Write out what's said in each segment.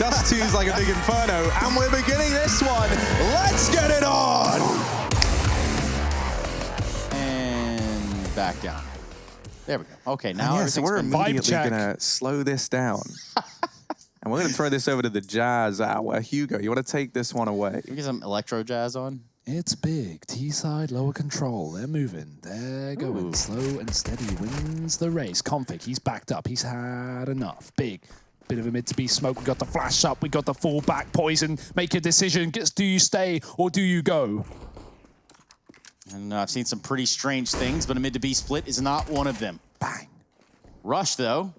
Dust2's like a big inferno, and we're beginning this one. Let's get it on! And back down. There we go. Okay, now yeah, so we're immediately gonna slow this down. And we're gonna throw this over to the Jazz hour. Hugo, you wanna take this one away? Can we get some electro jazz on? It's big. T-side, lower control. They're moving. They're going. Ooh. Slow and steady wins the race. Config, he's backed up. He's had enough. Big. Bit of a mid-to-B smoke. We got the flash up. We got the fall back. Poison. Make a decision. Do you stay or do you go? And I've seen some pretty strange things, but a mid-to-B split is not one of them. Bang. Rush, though,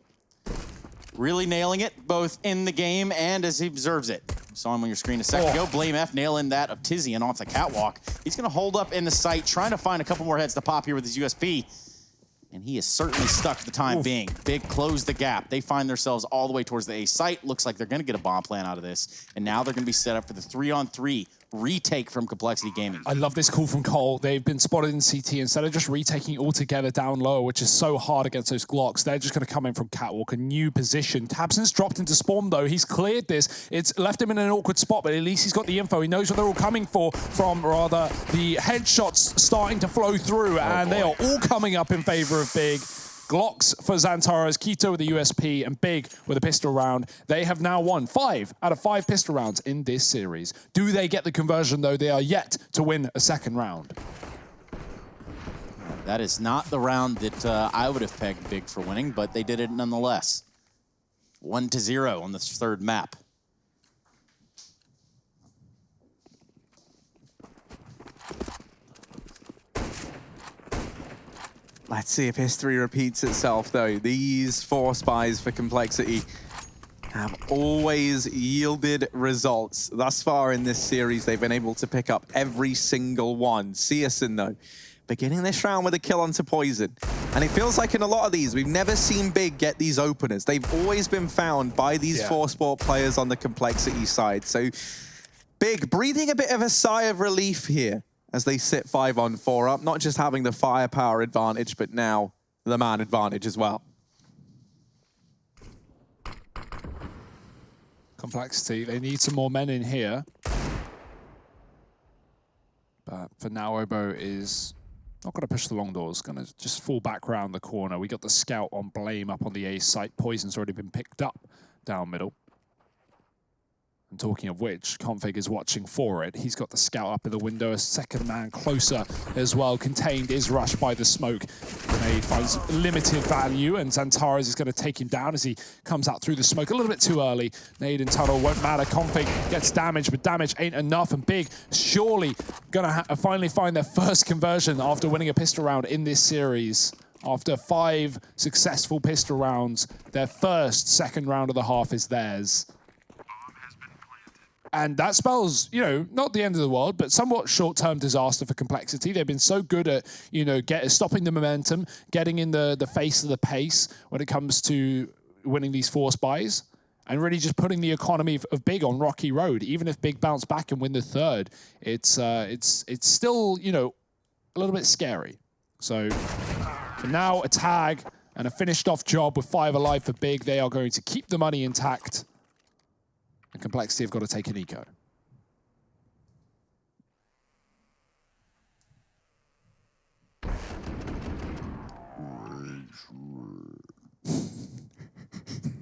really nailing it, both in the game and as he observes it. You saw him on your screen a second ago. Blame F nailing that of Tizian off the catwalk. He's going to hold up in the site, trying to find a couple more heads to pop here with his USP. And he is certainly stuck for the time being. Big close the gap. They find themselves all the way towards the A site. Looks like they're going to get a bomb plan out of this. And now they're going to be set up for the 3-on-3 retake from Complexity Gaming. I love this call from Cole. They've been spotted in CT. Instead of just retaking it all together down low, which is so hard against those Glocks, they're just going to come in from catwalk, a new position. Tabson's dropped into spawn, though. He's cleared this. It's left him in an awkward spot, but at least he's got the info. He knows what they're all coming for from, rather, the headshots starting to flow through, and they are all coming up in favor of Big. Glocks for Xantaras, Keto with the USP, and Big with a pistol round. They have now won 5 out of 5 pistol rounds in this series. Do they get the conversion, though? They are yet to win a second round. That is not the round that I would have pegged Big for winning, but they did it nonetheless. 1-0 on this third map. Let's see if history repeats itself, though. These 4 spies for Complexity have always yielded results. Thus far in this series, they've been able to pick up every single one. Searson, though, beginning this round with a kill onto Poison. And it feels like in a lot of these, we've never seen Big get these openers. They've always been found by these 4 sport players on the Complexity side. So Big breathing a bit of a sigh of relief here as they sit 5-on-4 up, not just having the firepower advantage, but now the man advantage as well. Complexity, they need some more men in here. But for now, Obo is not going to push the long doors, going to just fall back round the corner. We got the scout on Blame up on the A site. Poison's already been picked up down middle. And talking of which, Config is watching for it. He's got the scout up in the window, a second man closer as well. Contained is rushed by the smoke. Grenade finds limited value, and Xantaras is going to take him down as he comes out through the smoke a little bit too early. Nade and tunnel won't matter. Config gets damage, but damage ain't enough, and Big surely going to finally find their first conversion after winning a pistol round in this series. After 5 successful pistol rounds, their first second round of the half is theirs. And that spells, you know, not the end of the world, but somewhat short-term disaster for Complexity. They've been so good at, you know, stopping the momentum, getting in the face of the pace when it comes to winning these 4 spies, and really just putting the economy of Big on rocky road. Even if Big bounce back and win the third, it's still, you know, a little bit scary. So for now, a tag and a finished off job with 5 alive for Big. They are going to keep the money intact. And Complexity have got to take an eco.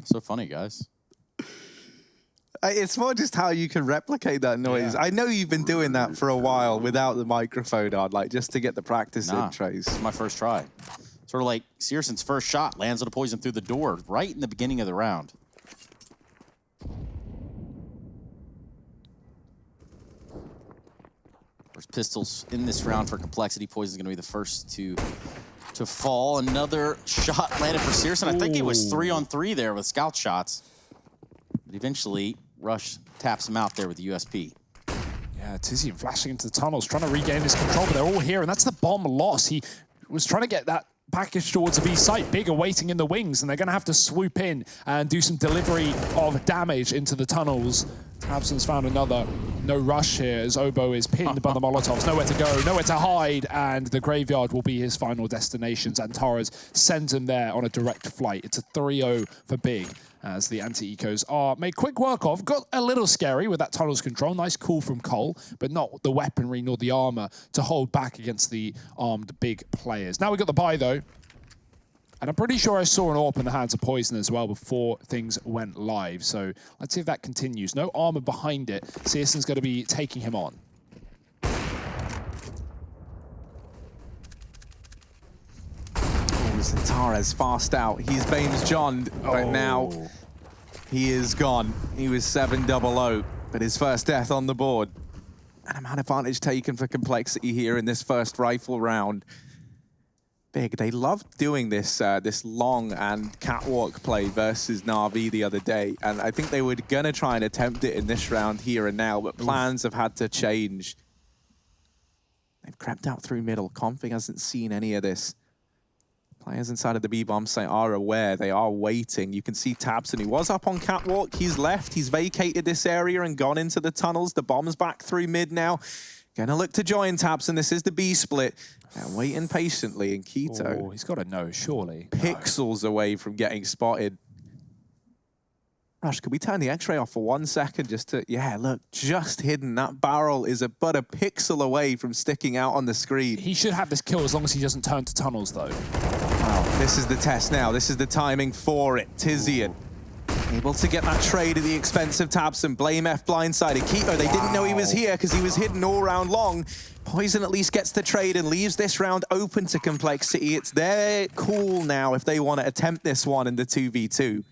So funny, guys. It's more just how you can replicate that noise. Yeah. I know you've been doing that for a while without the microphone on, like just to get the practice in, Trace. This is my first try. Sort of like Searson's first shot lands on a poison through the door right in the beginning of the round. First pistols in this round for Complexity. Poison's going to be the first to fall. Another shot landed for Searson. I think it was 3-on-3 there with scout shots. But eventually, Rush taps him out there with the USP. Yeah, Tizian flashing into the tunnels, trying to regain his control, but they're all here, and that's the bomb loss. He was trying to get that package towards the B site, Big are waiting in the wings, and they're going to have to swoop in and do some delivery of damage into the tunnels. Tabson's found another No rush here as Obo is pinned by the Molotovs. Nowhere to go, nowhere to hide, and the graveyard will be his final destination. Antares sends him there on a direct flight. It's a 3-0 for Big as the anti-ecos are made quick work of. Got a little scary with that tunnels control. Nice call from Cole, but not the weaponry nor the armor to hold back against the armed Big players. Now we got the buy though. And I'm pretty sure I saw an AWP in the hands of Poison as well before things went live. So let's see if that continues. No armor behind it. CSGO's going to be taking him on. Antares fast out. He's Bames John, but now he is gone. He was 7-0, but his first death on the board. And a man advantage taken for Complexity here in this first rifle round. Big, they loved doing this this long and catwalk play versus Na'Vi the other day, and I think they were gonna try and attempt it in this round here and now, but plans have had to change. They've crept out through middle. Config hasn't seen any of this. Players inside of the B-bomb site are aware. They are waiting. You can see Tabson, he was up on catwalk. He's left. He's vacated this area and gone into the tunnels. The bomb's back through mid now. Gonna look to join Tabson. This is the B split. They're waiting patiently, and Keto... Oh, he's got to know, surely. Pixels away from getting spotted. Rush, could we turn the X-ray off for 1 second just to... Yeah, look, just hidden. That barrel is but a pixel away from sticking out on the screen. He should have this kill as long as he doesn't turn to tunnels, though. Wow, this is the test now. This is the timing for it. Tizian able to get that trade at the expense of Tabson. Blame F blindsided. Keto, they didn't know he was here because he was hidden all round long. Poison at least gets the trade and leaves this round open to Complexity. It's their call now if they want to attempt this one in the 2v2.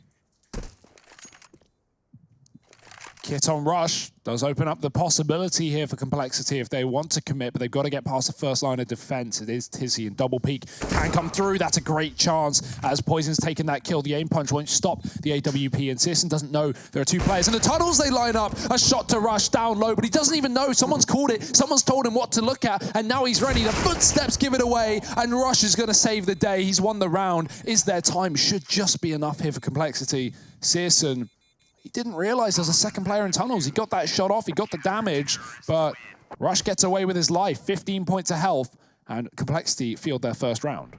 Kit on Rush does open up the possibility here for Complexity if they want to commit, but they've got to get past the first line of defense. It is Tizzy, and double peek can come through. That's a great chance as Poison's taken that kill. The aim punch won't stop the AWP, and Searson doesn't know there are two players. In the tunnels, they line up. A shot to Rush down low, but he doesn't even know. Someone's called it. Someone's told him what to look at, and now he's ready. The footsteps give it away, and Rush is going to save the day. He's won the round. Is their time? Should just be enough here for Complexity. Searson, he didn't realize there's a second player in tunnels. He got that shot off, he got the damage, but Rush gets away with his life. 15 points of health, and Complexity field their first round.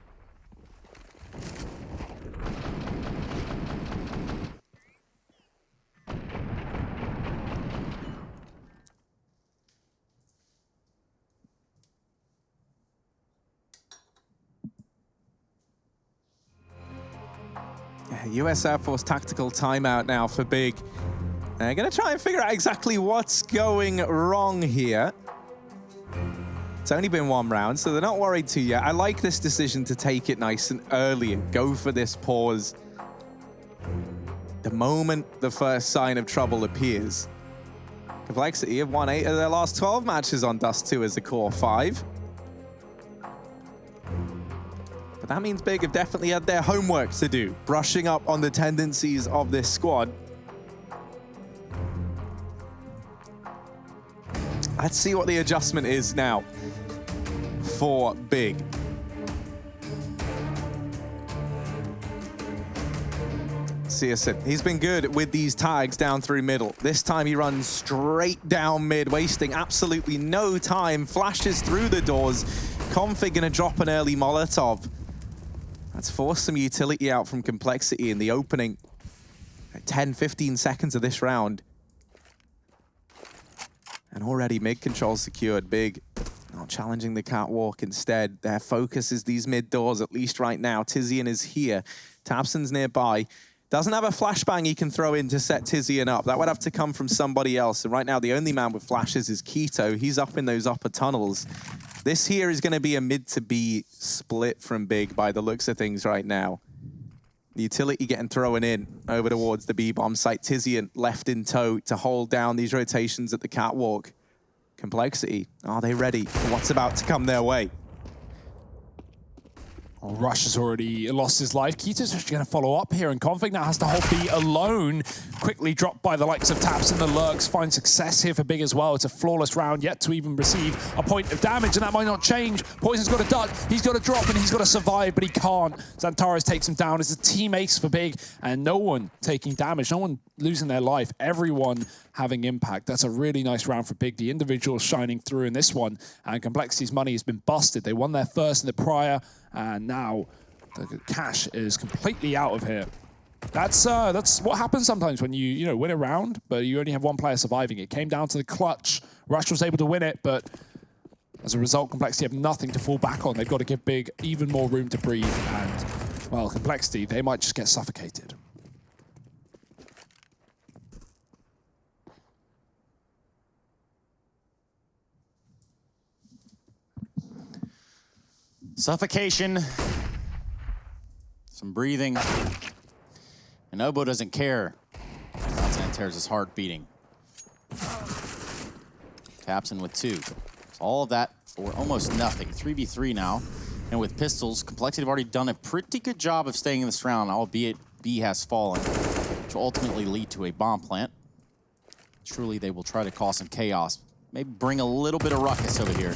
US Air Force tactical timeout now for Big. They're going to try and figure out exactly what's going wrong here. It's only been one round, so they're not worried too yet. I like this decision to take it nice and early and go for this pause. The moment the first sign of trouble appears. Complexity have won 8 of their last 12 matches on Dust2 as a core 5. But that means Big have definitely had their homework to do, brushing up on the tendencies of this squad. Let's see what the adjustment is now for Big. CSGO, he's been good with these tags down through middle. This time he runs straight down mid, wasting absolutely no time, flashes through the doors. Config gonna drop an early Molotov. That's forced some utility out from Complexity in the opening 10-15 seconds of this round. And already mid control secured. Big not challenging the catwalk. Instead, their focus is these mid doors, at least right now. Tizian is here. Tabson's nearby. Doesn't have a flashbang he can throw in to set Tizian up. That would have to come from somebody else. And right now, the only man with flashes is Keto. He's up in those upper tunnels. This here is going to be a mid to B split from Big by the looks of things right now. The utility getting thrown in over towards the B-bomb site. Tizian left in tow to hold down these rotations at the catwalk. Complexity, are they ready for what's about to come their way? Well, Rush has already lost his life. Keto's actually going to follow up here, and Config now has to hold B alone. Quickly dropped by the likes of Taps and the Lurks. Find success here for Big as well. It's a flawless round, yet to even receive a point of damage, and that might not change. Poison's got to duck, he's got to drop, and he's got to survive, but he can't. Xantares takes him down. It's a team ace for Big, and no one taking damage, no one losing their life. Everyone having impact. That's a really nice round for Big. The individual shining through in this one, and Complexity's money has been busted. They won their first in the prior, and now the cash is completely out of here. That's what happens sometimes when you win a round, but you only have one player surviving. It came down to the clutch. Rush was able to win it, but as a result, Complexity have nothing to fall back on. They've got to give Big even more room to breathe, and, well, Complexity, they might just get suffocated. Suffocation, some breathing, and Obo doesn't care about Xantares' heart beating. Taps in with 2. All of that for almost nothing. 3v3 now, and with pistols, Complexity have already done a pretty good job of staying in this round, albeit B has fallen, which will ultimately lead to a bomb plant. Truly, they will try to cause some chaos, maybe bring a little bit of ruckus over here.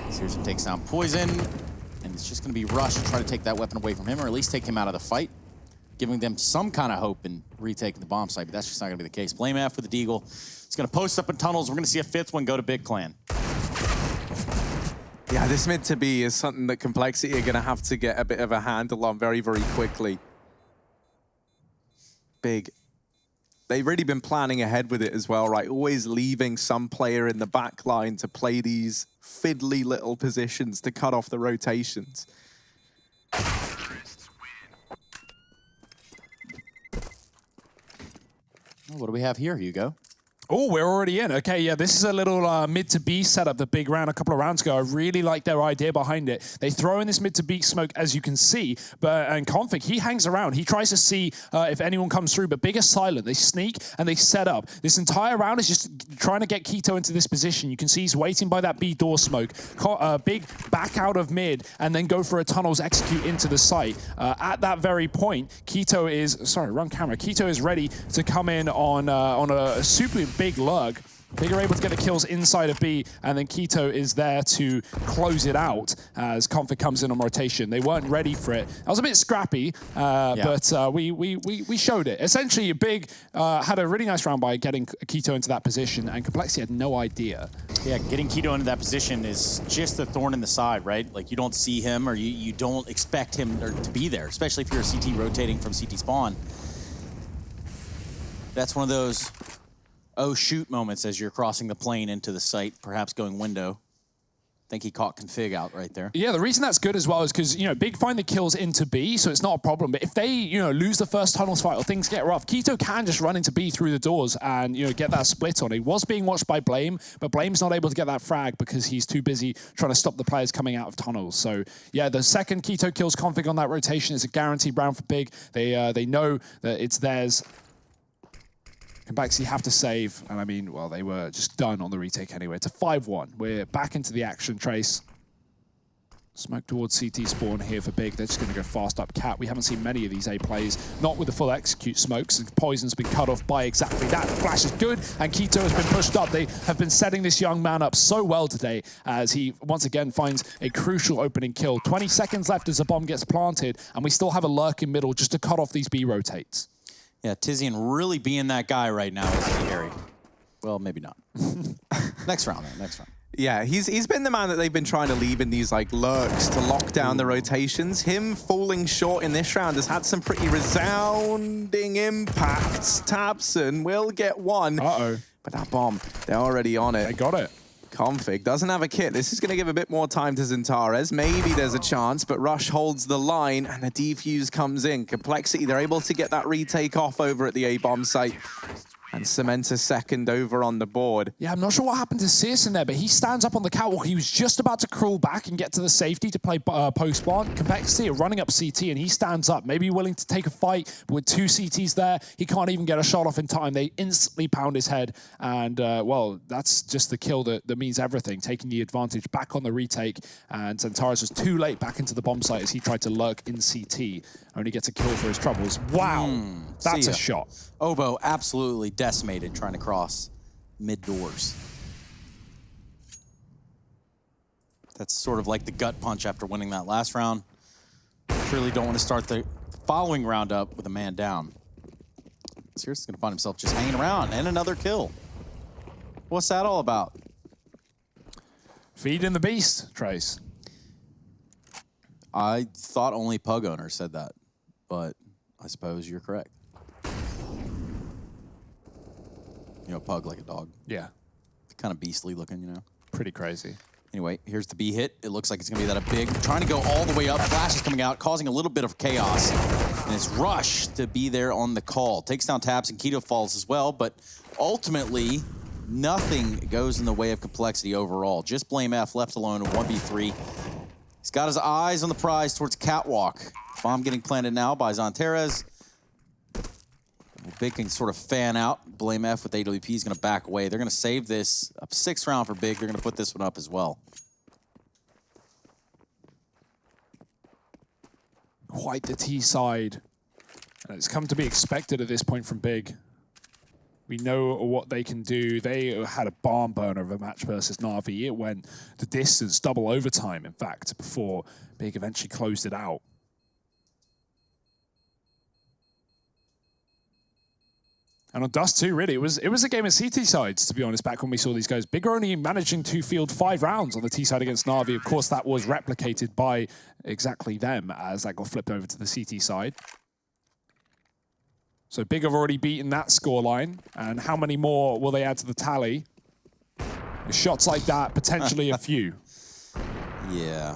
Searson takes down Poison, and it's just going to be Rush to try to take that weapon away from him, or at least take him out of the fight, giving them some kind of hope in retaking the bomb site, but that's just not going to be the case. Blame F with the Deagle. It's going to post up in tunnels. We're going to see a 5th one go to Big Clan. Yeah, this mid to B is something that Complexity are going to have to get a bit of a handle on very, very quickly. Big. They've really been planning ahead with it as well, right? Always leaving some player in the back line to play these fiddly little positions to cut off the rotations. Well, what do we have here, Hugo? Oh, we're already in. Okay, yeah, this is a little mid to B setup that Big ran a couple of rounds ago. I really like their idea behind it. They throw in this mid to B smoke, as you can see, and Config, he hangs around. He tries to see if anyone comes through, but Big is silent. They sneak and they set up. This entire round is just trying to get Keto into this position. You can see he's waiting by that B door smoke. Big back out of mid and then go for a tunnels execute into the site. At that very point, Keto is, sorry, wrong camera. Keto is ready to come in on a super big lurk. Big are able to get the kills inside of B, and then Keto is there to close it out as Config comes in on rotation. They weren't ready for it. That was a bit scrappy, but we showed it. Essentially, Big had a really nice round by getting Keto into that position, and Complexity had no idea. Yeah, getting Keto into that position is just a thorn in the side, right? Like, you don't see him, or you don't expect him to be there, especially if you're a CT rotating from CT spawn. That's one of those oh shoot moments as you're crossing the plane into the site, perhaps going window. I think he caught Config out right there. Yeah, the reason that's good as well is because, Big find the kills into B, so it's not a problem. But if they, lose the first tunnels fight or things get rough, Keto can just run into B through the doors and, get that split on. He was being watched by Blame, but Blame's not able to get that frag because he's too busy trying to stop the players coming out of tunnels. So, yeah, the second Keto kills Config on that rotation is a guaranteed round for Big. They know that it's theirs. Complexity have to save, and I mean, well, they were just done on the retake anyway. It's a 5-1. We're back into the action, Trace. Smoke towards CT spawn here for Big. They're just going to go fast up Cat. We haven't seen many of these A plays, not with the full execute smokes. Poison's been cut off by exactly that. The flash is good, and Keto has been pushed up. They have been setting this young man up so well today as he once again finds a crucial opening kill. 20 seconds left as the bomb gets planted, and we still have a lurk in middle just to cut off these B rotates. Yeah, Tizian really being that guy right now is scary. Well, maybe not. Next round, man. Next round. Yeah, he's been the man that they've been trying to leave in these lurks to lock down the rotations. Him falling short in this round has had some pretty resounding impacts. Tabson will get one. Uh-oh. But that bomb, they're already on it. They got it. Config doesn't have a kit. This is going to give a bit more time to Xantares. Maybe there's a chance, but Rush holds the line, and the defuse comes in. Complexity, they're able to get that retake off over at the A-bomb site. And cement a second over on the board. Yeah, I'm not sure what happened to CSGO there, but he stands up on the catwalk. He was just about to crawl back and get to the safety to play post-spawn. Complexity are running up CT, and he stands up, maybe willing to take a fight. But with 2 CTs there, he can't even get a shot off in time. They instantly pound his head, and, well, that's just the kill that means everything, taking the advantage back on the retake. And Xantares was too late back into the bomb site as he tried to lurk in CT. Only gets a kill for his troubles. Wow, that's a shot. Oboe absolutely decimated trying to cross mid-doors. That's sort of like the gut punch after winning that last round. Surely don't want to start the following round up with a man down. Seriously going to find himself just hanging around, and another kill. What's that all about? Feeding the beast, Trace. I thought only pug owners said that, but I suppose you're correct. You know, pug like a dog. Yeah. Kind of beastly looking, you know. Pretty crazy. Anyway, here's the B hit. It looks like it's going to be that a big. Trying to go all the way up. Flash is coming out, causing a little bit of chaos. And it's Rush to be there on the call. Takes down Taps and Keto falls as well, but ultimately, nothing goes in the way of Complexity overall. Just Blame F left alone in 1v3. He's got his eyes on the prize towards Catwalk. Bomb getting planted now by Xantares. Big can sort of fan out. Blame F with AWP is going to back away. They're going to save this. Up 6th round for Big. They're going to put this one up as well. Quite the T side. And it's come to be expected at this point from Big. We know what they can do. They had a barn burner of a match versus Na'Vi. It went the distance, double overtime, in fact, before Big eventually closed it out. And on Dust2, really, it was a game of CT sides, to be honest, back when we saw these guys. Big are only managing to field 5 rounds on the T side against Na'Vi. Of course, that was replicated by exactly them as that got flipped over to the CT side. So Big have already beaten that scoreline. And how many more will they add to the tally? Shots like that, potentially a few. Yeah.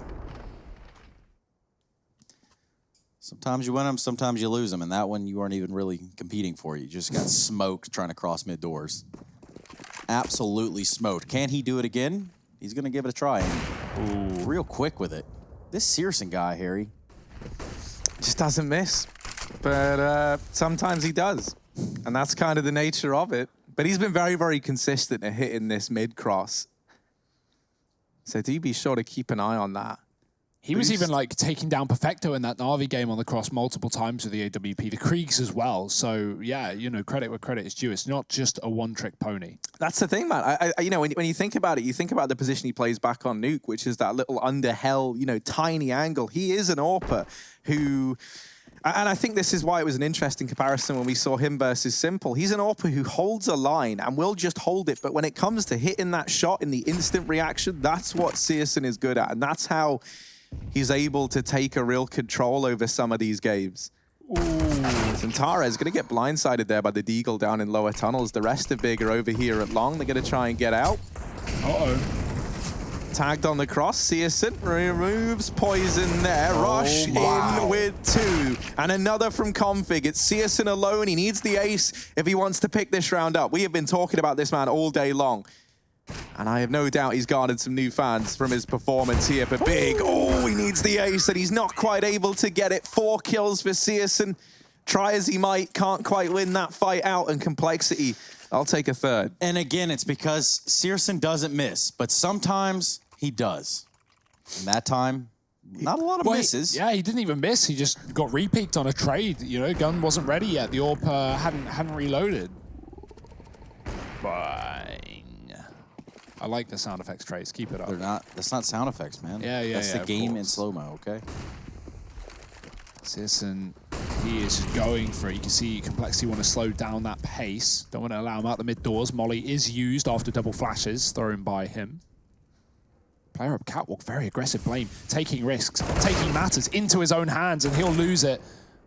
Sometimes you win them, sometimes you lose them, and that one you weren't even really competing for. You just got smoked trying to cross mid-doors. Absolutely smoked. Can he do it again? He's going to give it a try. Ooh, real quick with it. This Searson guy, Harry. Just doesn't miss. But sometimes he does. And that's kind of the nature of it. But he's been very, very consistent at hitting this mid-cross. So do be sure to keep an eye on that. He was even like taking down Perfecto in that Na'Vi game on the cross multiple times with the AWP, the Kriegs as well. So yeah, you know, credit where credit is due. It's not just a one-trick pony. That's the thing, man. You know, when you think about it, you think about the position he plays back on Nuke, which is that little underhell, you know, tiny angle. He is an AWPer who, and I think this is why it was an interesting comparison when we saw him versus Simple. He's an AWPer who holds a line and will just hold it. But when it comes to hitting that shot in the instant reaction, that's what CSGO is good at. And that's how he's able to take a real control over some of these games. Ooh. Xantares is going to get blindsided there by the Deagle down in lower tunnels. The rest of Big are over here at long. They're going to try and get out. Tagged on the cross. CSGO removes poison there. Rush in with 2. And another from Config. It's CSGO alone. He needs the ace if he wants to pick this round up. We have been talking about this man all day long. And I have no doubt he's garnered some new fans from his performance here for Big. Oh, he needs the ace, and he's not quite able to get it. 4 kills for CSGO. Try as he might, can't quite win that fight out. And Complexity, I'll take a 3rd. And again, it's because CSGO doesn't miss, but sometimes he does. And that time, not a lot of misses. Yeah, he didn't even miss. He just got repeaked on a trade. You know, gun wasn't ready yet. The AWP hadn't reloaded. Fine. I like the sound effects, Trace. Keep it up. They're not. That's not sound effects, man. Yeah, That's the game in slow-mo, okay? CSGO, he is just going for it. You can see Complexity want to slow down that pace. Don't want to allow him out the mid-doors. Molly is used after double flashes thrown by him. Player up catwalk, very aggressive Blame, taking risks, taking matters into his own hands, and he'll lose it.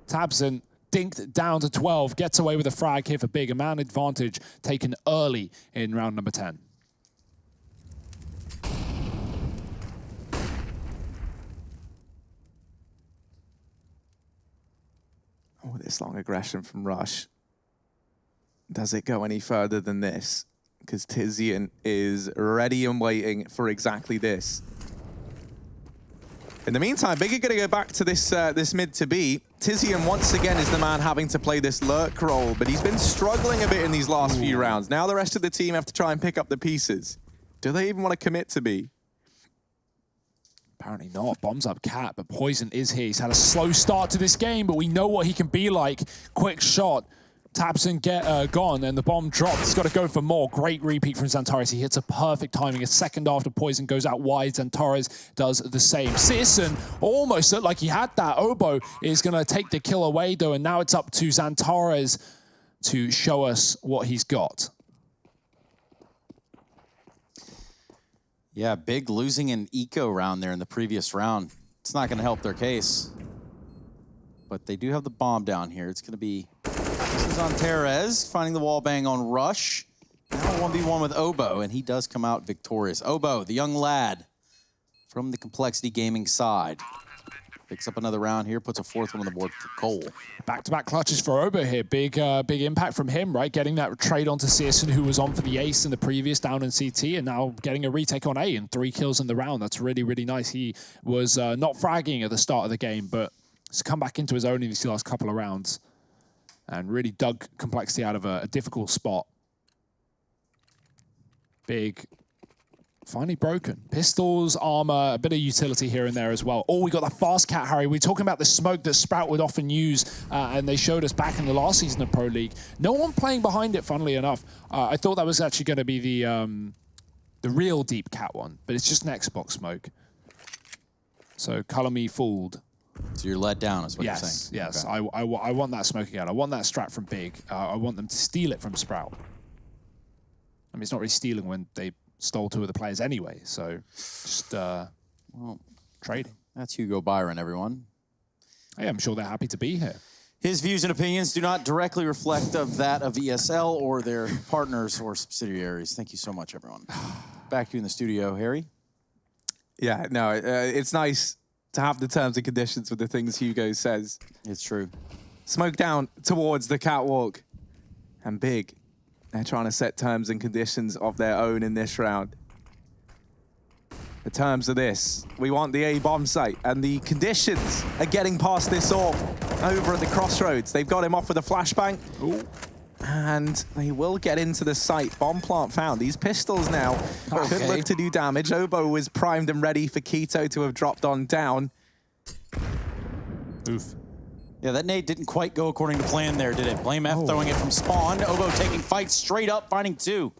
Tabson dinked down to 12, gets away with a frag here for Big. A man advantage taken early in round number 10. Oh, this long aggression from Rush. does it go any further than this? Because Tizian is ready and waiting for exactly this. In the meantime, Big are going to go back to this this mid to B. Tizian once again is the man having to play this lurk role, but he's been struggling a bit in these last few rounds. Now the rest of the team have to try and pick up the pieces. Do they even want to commit to B? Apparently not. Bombs up Cat, but Poison is here. He's had a slow start to this game, but we know what he can be like. Quick shot. Taps and get gone, and the bomb dropped. He's got to go for more. Great repeat from Xantares. He hits a perfect timing. A second after Poison goes out wide, Xantares does the same. Searson almost looked like he had that. Obo is going to take the kill away, though, and now it's up to Xantares to show us what he's got. Yeah, Big losing an eco round there in the previous round. It's not going to help their case. But they do have the bomb down here. It's going to be... This is on Terez, finding the wall bang on Rush. Now 1v1 with Obo, and he does come out victorious. Obo, the young lad from the Complexity Gaming side. Picks up another round here, puts a fourth one on the board for Cole. Back-to-back clutches for Obo here. Big impact from him, right? Getting that trade onto Searson, who was on for the ace in the previous down in CT, and now getting a retake on A and 3 kills in the round. That's really, really nice. He was not fragging at the start of the game, but he's come back into his own in these last couple of rounds and really dug Complexity out of a difficult spot. Big, finally broken. Pistols, armor, a bit of utility here and there as well. Oh, we got that fast cat, Harry. We're talking about the smoke that Sprout would often use, and they showed us back in the last season of Pro League. No one playing behind it, funnily enough. I thought that was actually going to be the real deep cat one, but it's just an Xbox smoke. So color me fooled. So you're let down, is what you're saying? Yes, okay. I want that smoke again. I want that strat from Big. I want them to steal it from Sprout. I mean, it's not really stealing when they stole 2 of the players anyway, so just well, trading. That's Hugo Byron, everyone. Hey, I'm sure they're happy to be here. His views and opinions do not directly reflect of that of ESL or their partners or subsidiaries. Thank you so much, everyone. Back to you in the studio, Harry. Yeah, no, it's nice to have the terms and conditions with the things Hugo says. It's true. Smoke down towards the catwalk. And Big, they're trying to set terms and conditions of their own in this round. The terms are this. We want the A bomb site, and the conditions are getting past this orb over at the crossroads. They've got him off with a flashbang. Ooh. And they will get into the site. Bomb plant found. These pistols now could look to do damage. Obo was primed and ready for Keto to have dropped on down. Oof. Yeah, that nade didn't quite go according to plan there, did it? Blame F throwing it from spawn. Obo taking fights straight up, finding 2.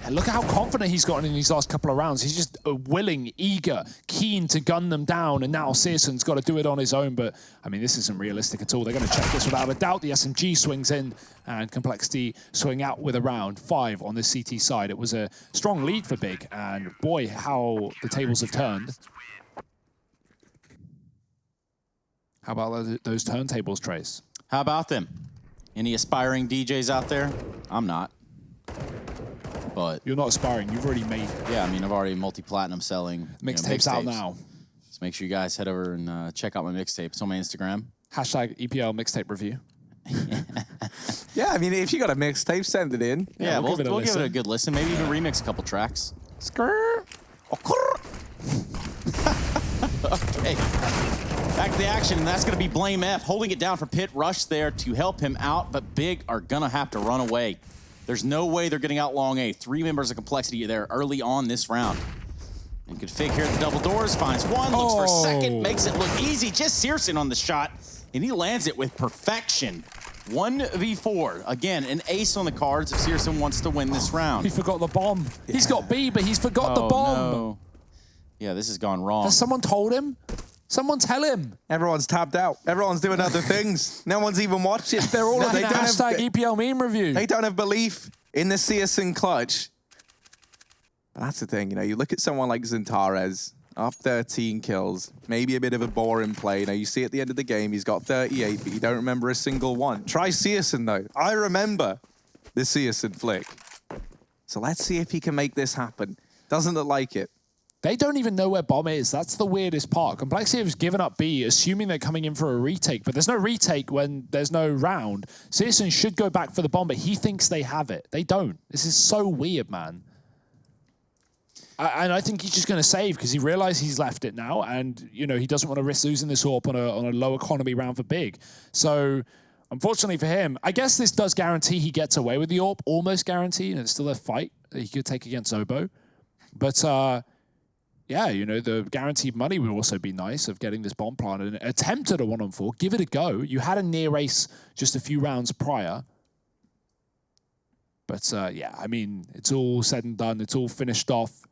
And look at how confident he's gotten in these last couple of rounds. He's just willing, eager, keen to gun them down, and now Searson's got to do it on his own, but, I mean, this isn't realistic at all. They're going to check this without a doubt. The SMG swings in, and Complexity swing out with a round 5 on the CT side. It was a strong lead for Big, and boy, how the tables have turned. How about those turntables, Trace? How about them? Any aspiring DJs out there? I'm not. But you're not aspiring. You've already made it. Yeah, I mean, I've already multi-platinum selling mixtapes out now. So make sure you guys head over and check out my mixtape. It's on my Instagram. Hashtag EPL mixtape review. Yeah, I mean, if you got a mixtape, send it in. Yeah, we'll give it a good listen. Maybe even remix a couple tracks. Skrrr. Okay. Back to the action, and that's going to be Blame F holding it down for Pit Rush there to help him out, but Big are going to have to run away. There's no way they're getting out long A. 3 members of Complexity there early on this round. And Config here at the double doors, finds one, looks for a second, makes it look easy. Just Searson on the shot, and he lands it with perfection. 1v4. Again, an ace on the cards if Searson wants to win this round. He forgot the bomb. Yeah. He's got B, but he's forgot the bomb. No. Yeah, this has gone wrong. Has someone told him? Someone tell him. Everyone's tabbed out. Everyone's doing other things. No one's even watching. They're all they don't have EPL meme review. They don't have belief in the Searson clutch. But that's the thing, you know, you look at someone like Xantares, up 13 kills, maybe a bit of a boring play. Now you see at the end of the game, he's got 38, but you don't remember a single one. Try Searson though. I remember the Searson flick. So let's see if he can make this happen. Doesn't look like it. They don't even know where bomb is. That's the weirdest part. Complexity has given up B, assuming they're coming in for a retake, but there's no retake when there's no round. Citizen should go back for the bomb, but he thinks they have it. They don't. This is so weird, man. And I think he's just going to save because he realizes he's left it now, and you know he doesn't want to risk losing this AWP on a low economy round for big. So unfortunately for him, I guess this does guarantee he gets away with the AWP, almost guaranteed, and it's still a fight that he could take against Obo. But yeah, you know, the guaranteed money would also be nice of getting this bomb planted and attempted a 1-on-4. Give it a go. You had a near ace just a few rounds prior. But yeah, I mean, it's all said and done. It's all finished off.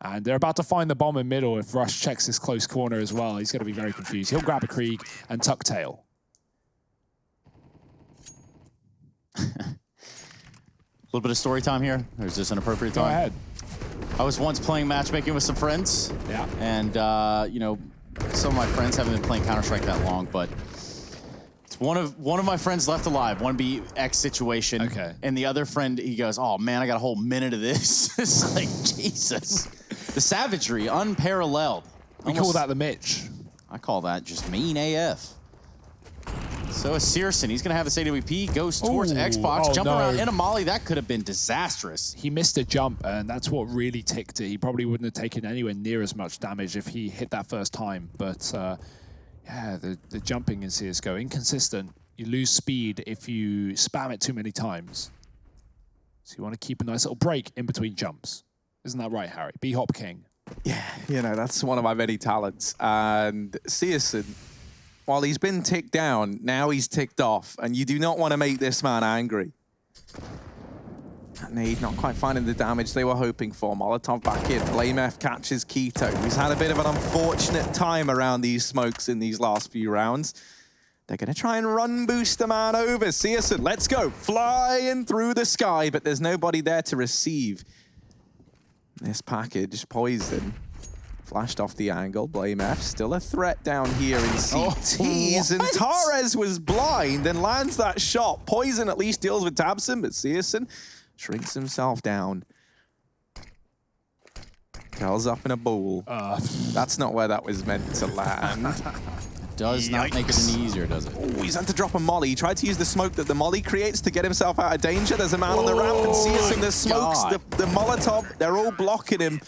And they're about to find the bomb in middle. If Rush checks this close corner as well, he's going to be very confused. He'll grab a Krieg and tuck tail. A little bit of story time here, or is this an appropriate time? Go ahead. I was once playing matchmaking with some friends. Yeah. And, you know, some of my friends haven't been playing Counter-Strike that long, but it's one of my friends left alive, 1BX situation. Okay. And the other friend, he goes, oh, man, I got a whole minute of this. It's like, Jesus. The savagery, unparalleled. We call that the Mitch. I call that just mean AF. So is Searson. He's going to have this AWP, goes towards Xbox, jump around in a molly. That could have been disastrous. He missed a jump, and that's what really ticked it. He probably wouldn't have taken anywhere near as much damage if he hit that first time. But yeah, the jumping in CSGO, inconsistent. You lose speed if you spam it too many times. So you want to keep a nice little break in between jumps. Isn't that right, Harry? B-Hop King. Yeah, you know, that's one of my many talents. And Searson, while he's been ticked down, now he's ticked off. And you do not want to make this man angry. Nade not quite finding the damage they were hoping for. Molotov back in. Blame F catches Keto, who's had a bit of an unfortunate time around these smokes in these last few rounds. They're going to try and run boost the man over. Searson, let's go. Flying through the sky, but there's nobody there to receive this package. Poison flashed off the angle. Blame F still a threat down here in CTs. And Torres was blind and lands that shot. Poison at least deals with Tabson, but Searson shrinks himself down. Curls up in a ball. That's not where that was meant to land. Does not make it any easier, does it? Oh, he's had to drop a molly. He tried to use the smoke that the molly creates to get himself out of danger. There's a man on the ramp and Searson, the smokes, the Molotov, they're all blocking him.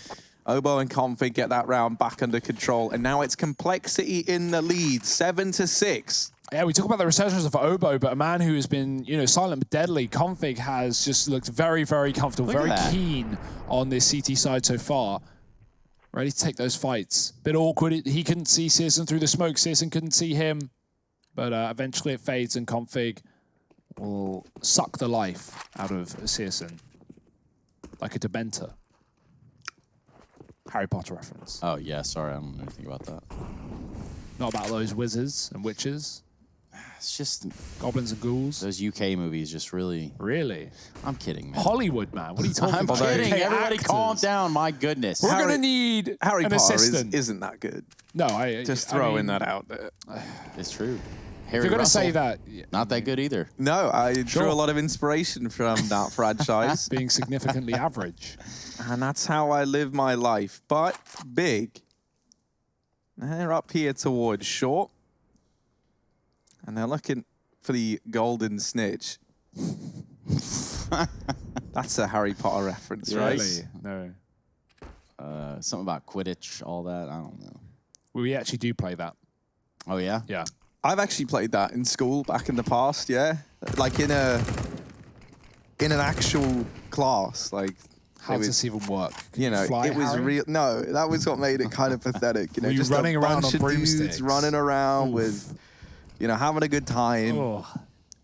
Obo and Config get that round back under control. And now it's Complexity in the lead, 7-6. Yeah, we talk about the resurgence of Obo, but a man who has been, you know, silent but deadly. Config has just looked very, very comfortable, very keen on this CT side so far. Ready to take those fights. Bit awkward. He couldn't see Searson through the smoke. Searson couldn't see him. But eventually it fades and Config will suck the life out of Searson. Like a Dementor. Harry Potter reference. Oh, yeah, sorry, I don't know anything about that. Not about those wizards and witches. It's just goblins and ghouls. Those UK movies just really... Really? I'm kidding, man. Hollywood, man. What are you talking about? I'm kidding. Everybody actors. calm down. My goodness. We're going to need Harry an Potter assistant. isn't that good. No, just throwing that out there. It's true. If you're going to say that... Not that good either. No, I drew a lot of inspiration from that franchise. Being significantly average. And that's how I live my life. But big. They're up here towards short. And they're looking for the golden snitch. That's a Harry Potter reference, right? Really? No. Something about Quidditch, all that. I don't know. We actually do play that. Oh, yeah? Yeah. I've actually played that in school back in the past, yeah. Like in an actual class. Like, how does this even work? You know, it was real. No, that was what made it kind of pathetic. You know, just running around on dudes broomsticks, running around with, you know, having a good time.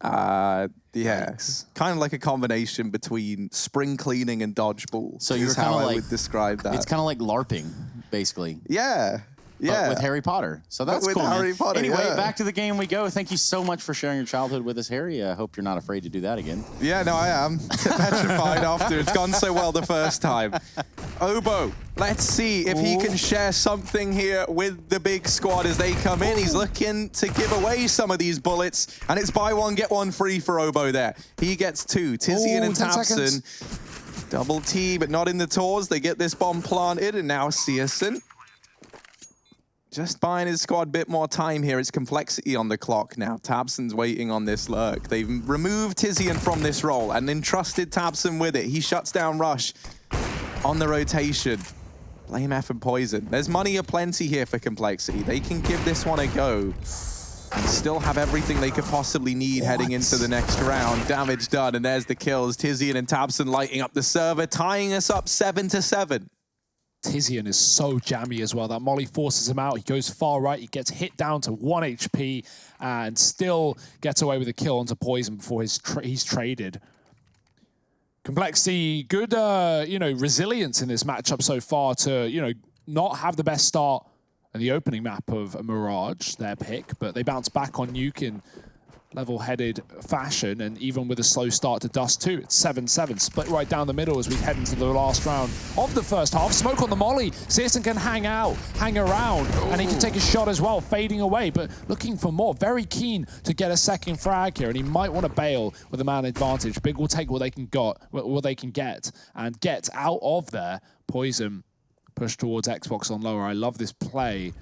Yeah, kind of like a combination between spring cleaning and dodgeball. So you're how kind of I like, would describe that. It's kind of like LARPing, basically. Yeah. Yeah, but with Harry Potter. So that's with cool. Harry Potter, anyway, yeah. back to the game we go. Thank you so much for sharing your childhood with us, Harry. I hope you're not afraid to do that again. Yeah, no, I am. Petrified after. It's gone so well the first time. Obo, let's see if he can share something here with the big squad as they come in. He's looking to give away some of these bullets, and it's buy one, get one free for Obo there. He gets two. Tizian and Tabson. Double T, but not in the tours. They get this bomb planted, and now Searson just buying his squad a bit more time here. It's Complexity on the clock now. tabseN's waiting on this lurk. They've removed Tizian from this role and entrusted tabseN with it. He shuts down Rush on the rotation. Blame F and Poison. There's money aplenty here for Complexity. They can give this one a go and still have everything they could possibly need heading into the next round. Damage done, and there's the kills. Tizian and tabseN lighting up the server, tying us up 7-7. Tizian is so jammy as well. That molly forces him out. He goes far right. He gets hit down to 1 HP and still gets away with a kill onto Poison before he's traded. Complexity, good, resilience in this matchup so far to, not have the best start in the opening map of Mirage, their pick, but they bounce back on Nuke in level-headed fashion, and even with a slow start to Dust2, it's 7-7, split right down the middle as we head into the last round of the first half. Smoke on the molly. CSGO can hang around, and he can take a shot as well, fading away, but looking for more. Very keen to get a second frag here, and he might want to bail with a man advantage. Big will take what they can get, and get out of there. Poison push towards Xbox on lower. I love this play.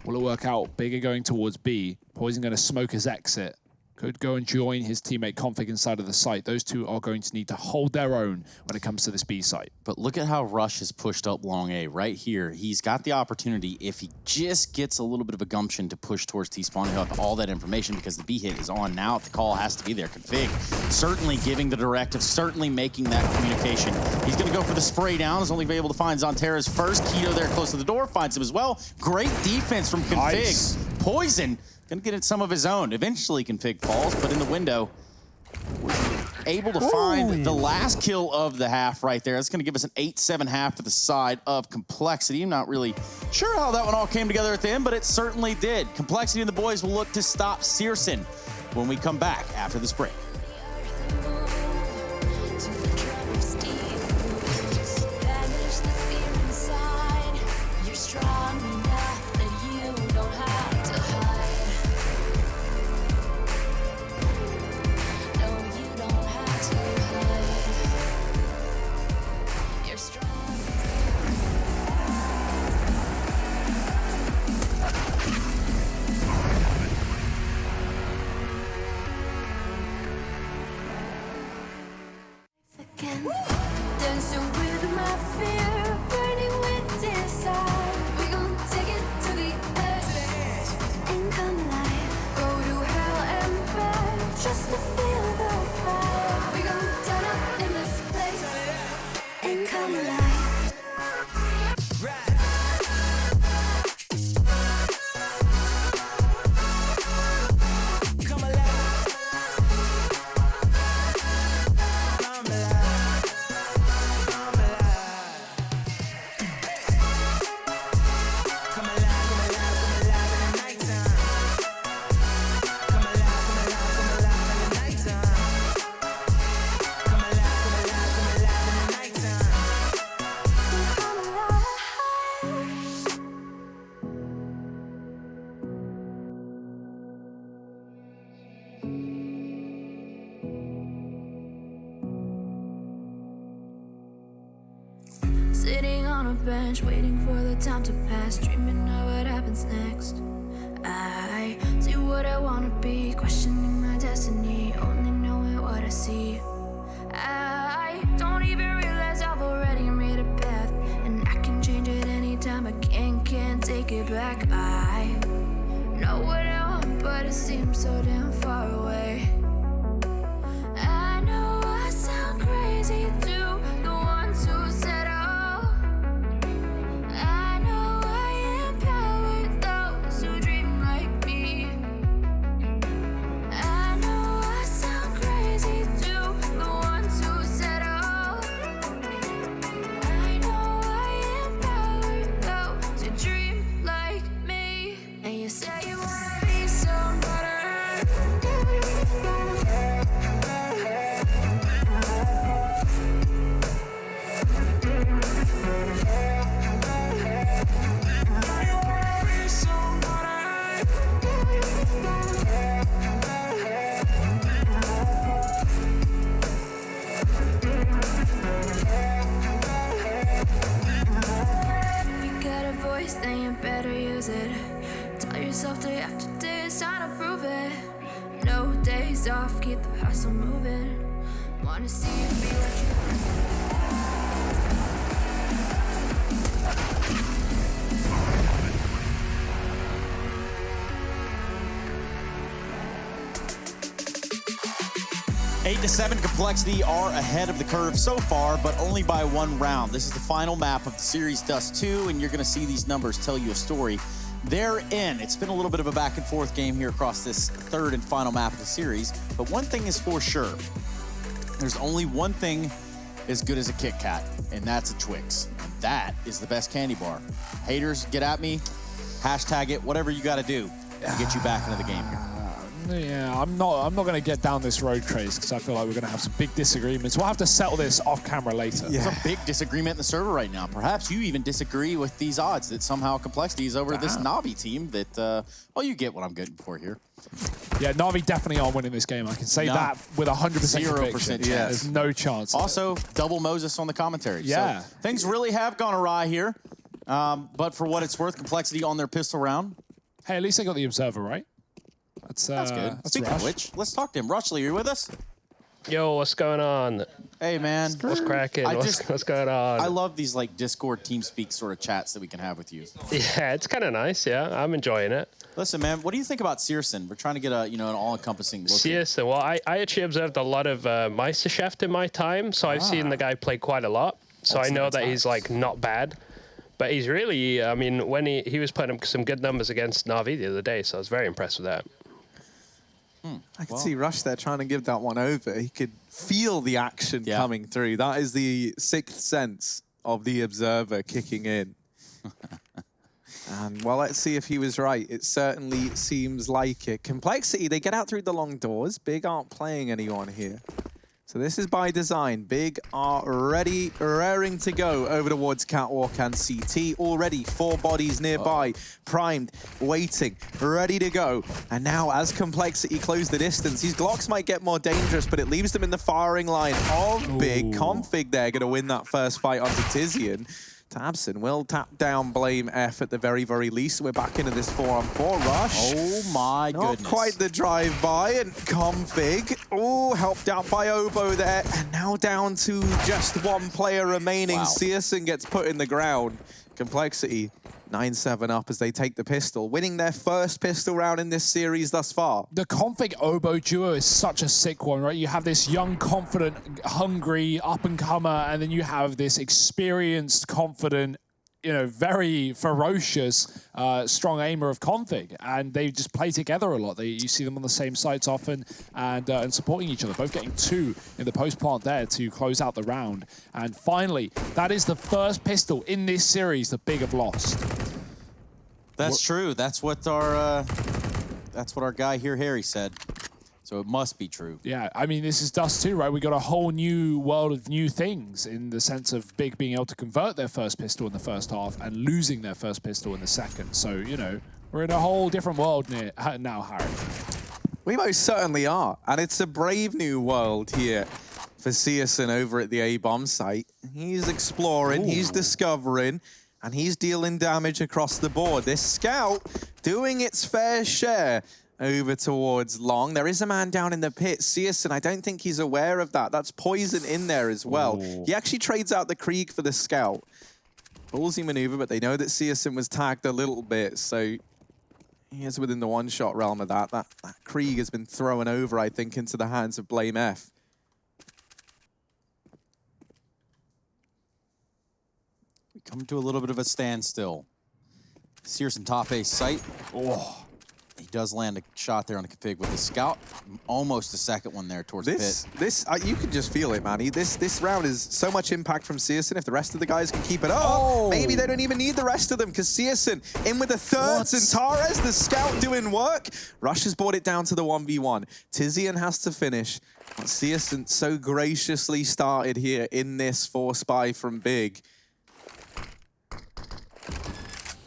Will it work out? Big are going towards B. Poison going to smoke his exit. Could go and join his teammate Config inside of the site. Those two are going to need to hold their own when it comes to this B site. But look at how Rush has pushed up long A right here. He's got the opportunity, if he just gets a little bit of a gumption, to push towards T-spawn. He'll have all that information because the B hit is on now. The call has to be there. Config certainly giving the directive, certainly making that communication. He's going to go for the spray down. He's only been able to find Zonterra's first. Keto there close to the door, finds him as well. Great defense from Config. Nice. Poison gonna get it some of his own. Eventually Config falls, but in the window, able to find the last kill of the half right there. That's gonna give us an 8-7 half to the side of Complexity. I'm not really sure how that one all came together at the end, but it certainly did. Complexity and the boys will look to stop Searson when we come back after this break. Dancing with my fear, burning with desire. We gon' take it to the edge and come alive. Go to hell and back just to feel the fire. We gon' turn up in this place and come alive. Sitting on a bench, waiting for the time to pass, dreaming of what happens next. I see what I wanna be, questioning my destiny, only knowing what I see. I don't even realize I've already made a path, and I can change it anytime. I can't take it back. I know what I want, but it seems so damn far away. I know I sound crazy to the ones who said say you wanna be somebody. the hustle moving. Wanna see you be what you are. 8-7 Complexity are ahead of the curve so far, but only by 1 round. This is the final map of the series Dust2, and you're going to see these numbers tell you a story. They're in. It's been a little bit of a back and forth game here across this 3rd and final map of the series, but one thing is for sure. There's only one thing as good as a Kit Kat, and that's a Twix. And that is the best candy bar. Haters, get at me, hashtag it, whatever you got to do to get you back into the game here. Yeah, I'm not going to get down this road, Trace, because I feel like we're going to have some big disagreements. We'll have to settle this off camera later. Yeah. There's a big disagreement in the server right now. Perhaps you even disagree with these odds that somehow Complexity is over this Na'Vi team that, well, you get what I'm getting for here. Yeah, Na'Vi definitely aren't winning this game. I can say that with 100% 0% conviction. chance. Yeah, there's no chance. Also, double Moses on the commentary. Yeah. So things really have gone awry here. But for what it's worth, Complexity on their pistol round. Hey, at least they got the Observer, right? That's good. That's Speaking of which, let's talk to him. Rushley, are you with us? Yo, what's going on? Hey, man. What's cracking? What's going on? I love these like Discord TeamSpeak sort of chats that we can have with you. Yeah, it's kind of nice. Yeah, I'm enjoying it. Listen, man, what do you think about Searson? We're trying to get a an all-encompassing look. Searson. Well, I actually observed a lot of Meisterschaft in my time, so I've seen the guy play quite a lot. So I know that he's like not bad, but he's really. I mean, when he was putting up some good numbers against Na'Vi the other day, so I was very impressed with that. I can see Rush there trying to give that one over. He could feel the action coming through. That is the 6th sense of the Observer kicking in. And, well, let's see if he was right. It certainly seems like it. Complexity, they get out through the long doors. Big aren't playing anyone here. So this is by design. Big are ready, raring to go over towards Catwalk and CT. Already 4 bodies nearby, primed, waiting, ready to go. And now as Complexity close the distance, these Glocks might get more dangerous, but it leaves them in the firing line of Big. Config there, gonna win that first fight onto Tizian. Tabson will tap down Blame F at the very, very least. We're back into this 4-on-4 rush. Oh my goodness. Not quite the drive-by, and Config, oh, helped out by Obo there, and now down to just 1 player remaining. Searson gets put in the ground. Complexity 9-7 up as they take the pistol, winning their first pistol round in this series thus far. The Config Obo duo is such a sick one, right? You have this young, confident, hungry up-and-comer, and then you have this experienced, confident, very ferocious, strong aimer of Config, and they just play together a lot. You see them on the same sites often and supporting each other, both getting 2 in the post plant there to close out the round. And finally, that is the first pistol in this series that Big have lost. That's true. That's what our guy here, Harry, said. So it must be true. Yeah, I mean, this is Dust2, right? We got a whole new world of new things in the sense of Big being able to convert their first pistol in the first half and losing their first pistol in the second. So, we're in a whole different world now, Harry. We most certainly are. And it's a brave new world here for Searson over at the A-bomb site. He's exploring, he's discovering, and he's dealing damage across the board. This scout doing its fair share over towards Long. There is a man down in the pit. Searson, I don't think he's aware of that. That's poison in there as well. He actually trades out the Krieg for the scout. Ballsy maneuver, but they know that Searson was tagged a little bit, so he is within the one-shot realm of that. That Krieg has been thrown over, I think, into the hands of Blame F. We come to a little bit of a standstill. Searson top ace site. He does land a shot there on the config with the scout. Almost a second one there towards the pit. You can just feel it, man. This round is so much impact from Searson. If the rest of the guys can keep it up, maybe they don't even need the rest of them, because Searson in with the thirds and Tares, the scout, doing work. Rush has brought it down to the 1v1. Tizian has to finish. Searson so graciously started here in this 4-spy from Big.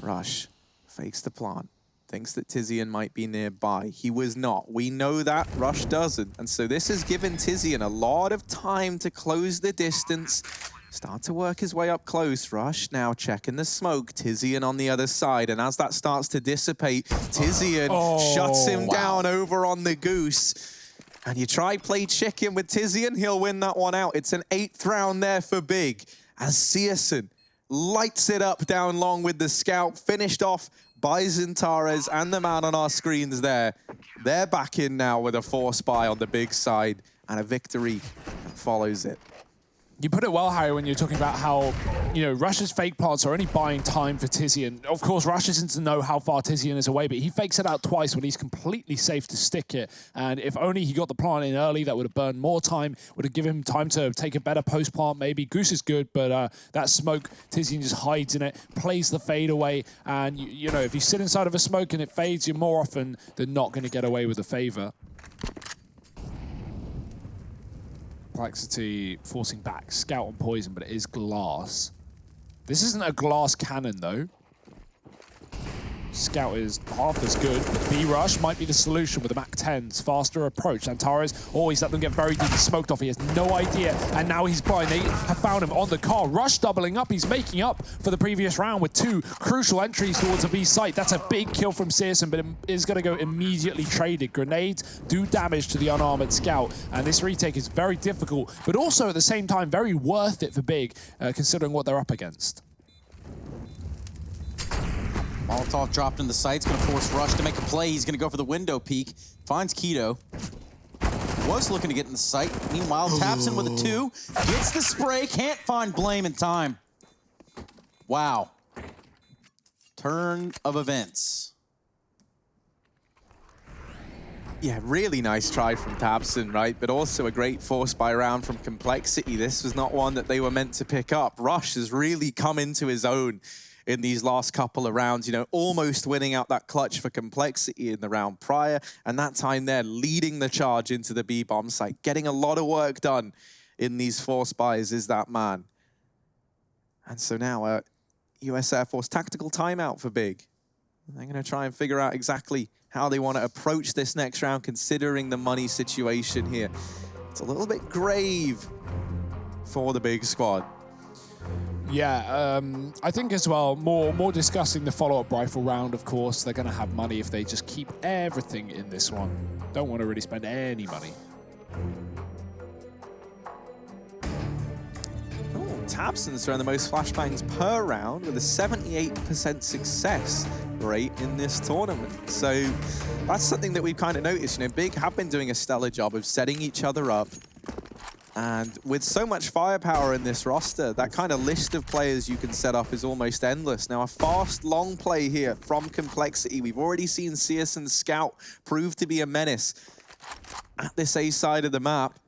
Rush fakes the plant. Thinks that Tizian might be nearby. He was not. We know that. Rush doesn't. And so this has given Tizian a lot of time to close the distance, start to work his way up close. Rush now checking the smoke. Tizian on the other side. And as that starts to dissipate, Tizian shuts him down over on the Goose. And you try play chicken with Tizian, he'll win that one out. It's an 8th round there for Big, as Searson lights it up down long with the scout, finished off by Zintares and the man on our screens there. They're back in now with a 4-spy on the Big side, and a victory that follows it. You put it well, Harry, when you're talking about how, you know, Rush's fake plants are only buying time for Tizian. Of course, Rush isn't to know how far Tizian is away, but he fakes it out twice when he's completely safe to stick it. And if only he got the plant in early, that would have burned more time, would have given him time to take a better post-plant maybe. Goose is good, but that smoke, Tizian just hides in it, plays the fade away. And, you know, if you sit inside of a smoke and it fades, you're more often than not going to get away with a favor. Complexity forcing back, scout on poison, but it is glass. This isn't a glass cannon though. Scout is half as good. B-Rush might be the solution with the MAC-10's faster approach. Antares, he's let them get very deep. He's smoked off. He has no idea. And now he's blind. They have found him on the car. Rush doubling up. He's making up for the previous round with 2 crucial entries towards a B site. That's a big kill from Searson, but it is going to go immediately traded. Grenades do damage to the unarmored scout. And this retake is very difficult, but also at the same time, very worth it for Big, considering what they're up against. Molotov dropped in the site. It's going to force Rush to make a play. He's going to go for the window peek. Finds Keto. Was looking to get in the site. Meanwhile, taps in with a 2. Gets the spray. Can't find Blame in time. Wow. Turn of events. Yeah, really nice try from Tabson, right? But also a great force-by round from Complexity. This was not one that they were meant to pick up. Rush has really come into his own in these last couple of rounds, you know, almost winning out that clutch for Complexity in the round prior, and that time there leading the charge into the B-bomb site, getting a lot of work done in these 4 spies is that man. And so now US Air Force tactical timeout for Big. They're going to try and figure out exactly how they want to approach this next round, considering the money situation here. It's a little bit grave for the Big squad. Yeah, I think as well, more discussing the follow-up rifle round, of course. They're going to have money if they just keep everything in this one. Don't want to really spend any money. Oh, Tabson's throwing the most flashbangs per round with a 78% success rate in this tournament. So that's something that we've kind of noticed. You know, Big have been doing a stellar job of setting each other up. And with so much firepower in this roster, that kind of list of players you can set up is almost endless. Now, a fast, long play here from Complexity. We've already seen Searson's scout prove to be a menace at this A side of the map.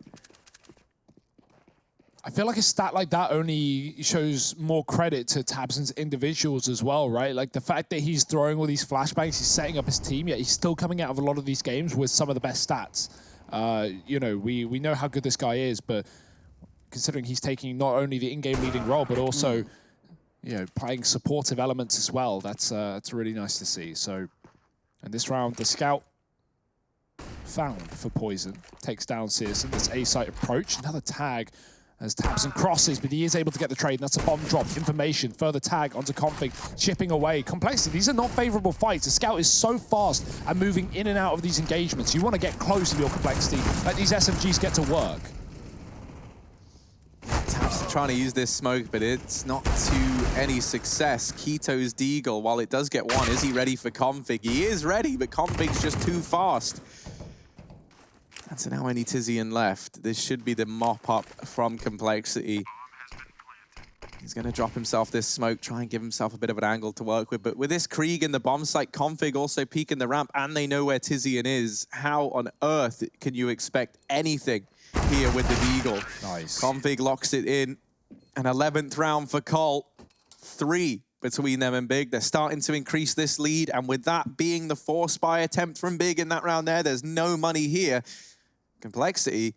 I feel like a stat like that only shows more credit to Tabson's individuals as well, right? Like the fact that he's throwing all these flashbangs, he's setting up his team, yet he's still coming out of a lot of these games with some of the best stats. You know, we know how good this guy is, but considering he's taking not only the in-game leading role, but also, you know, playing supportive elements as well, that's really nice to see. So, in this round, the scout found for poison takes down Searson. This A-site approach, another tag as Tabson crosses, but he is able to get the trade, and that's a bomb drop. Information, further tag onto Config, chipping away. Complexity, these are not favorable fights. The scout is so fast and moving in and out of these engagements. You want to get close to your Complexity, let these SMGs get to work. Tabson trying to use this smoke, but it's not to any success. Keto's Deagle, while it does get one, is he ready for Config? He is ready, but Config's just too fast. And so now any Tizian left. This should be the mop-up from Complexity. He's going to drop himself this smoke, try and give himself a bit of an angle to work with. But with this Krieg in the bomb site, Config also peeking the ramp, and they know where Tizian is. How on earth can you expect anything here with the Deagle? Nice. Config locks it in. An 11th round for Colt. 3 between them and Big. They're starting to increase this lead, and with that being the 4-spy attempt from Big in that round there's no money here. Complexity,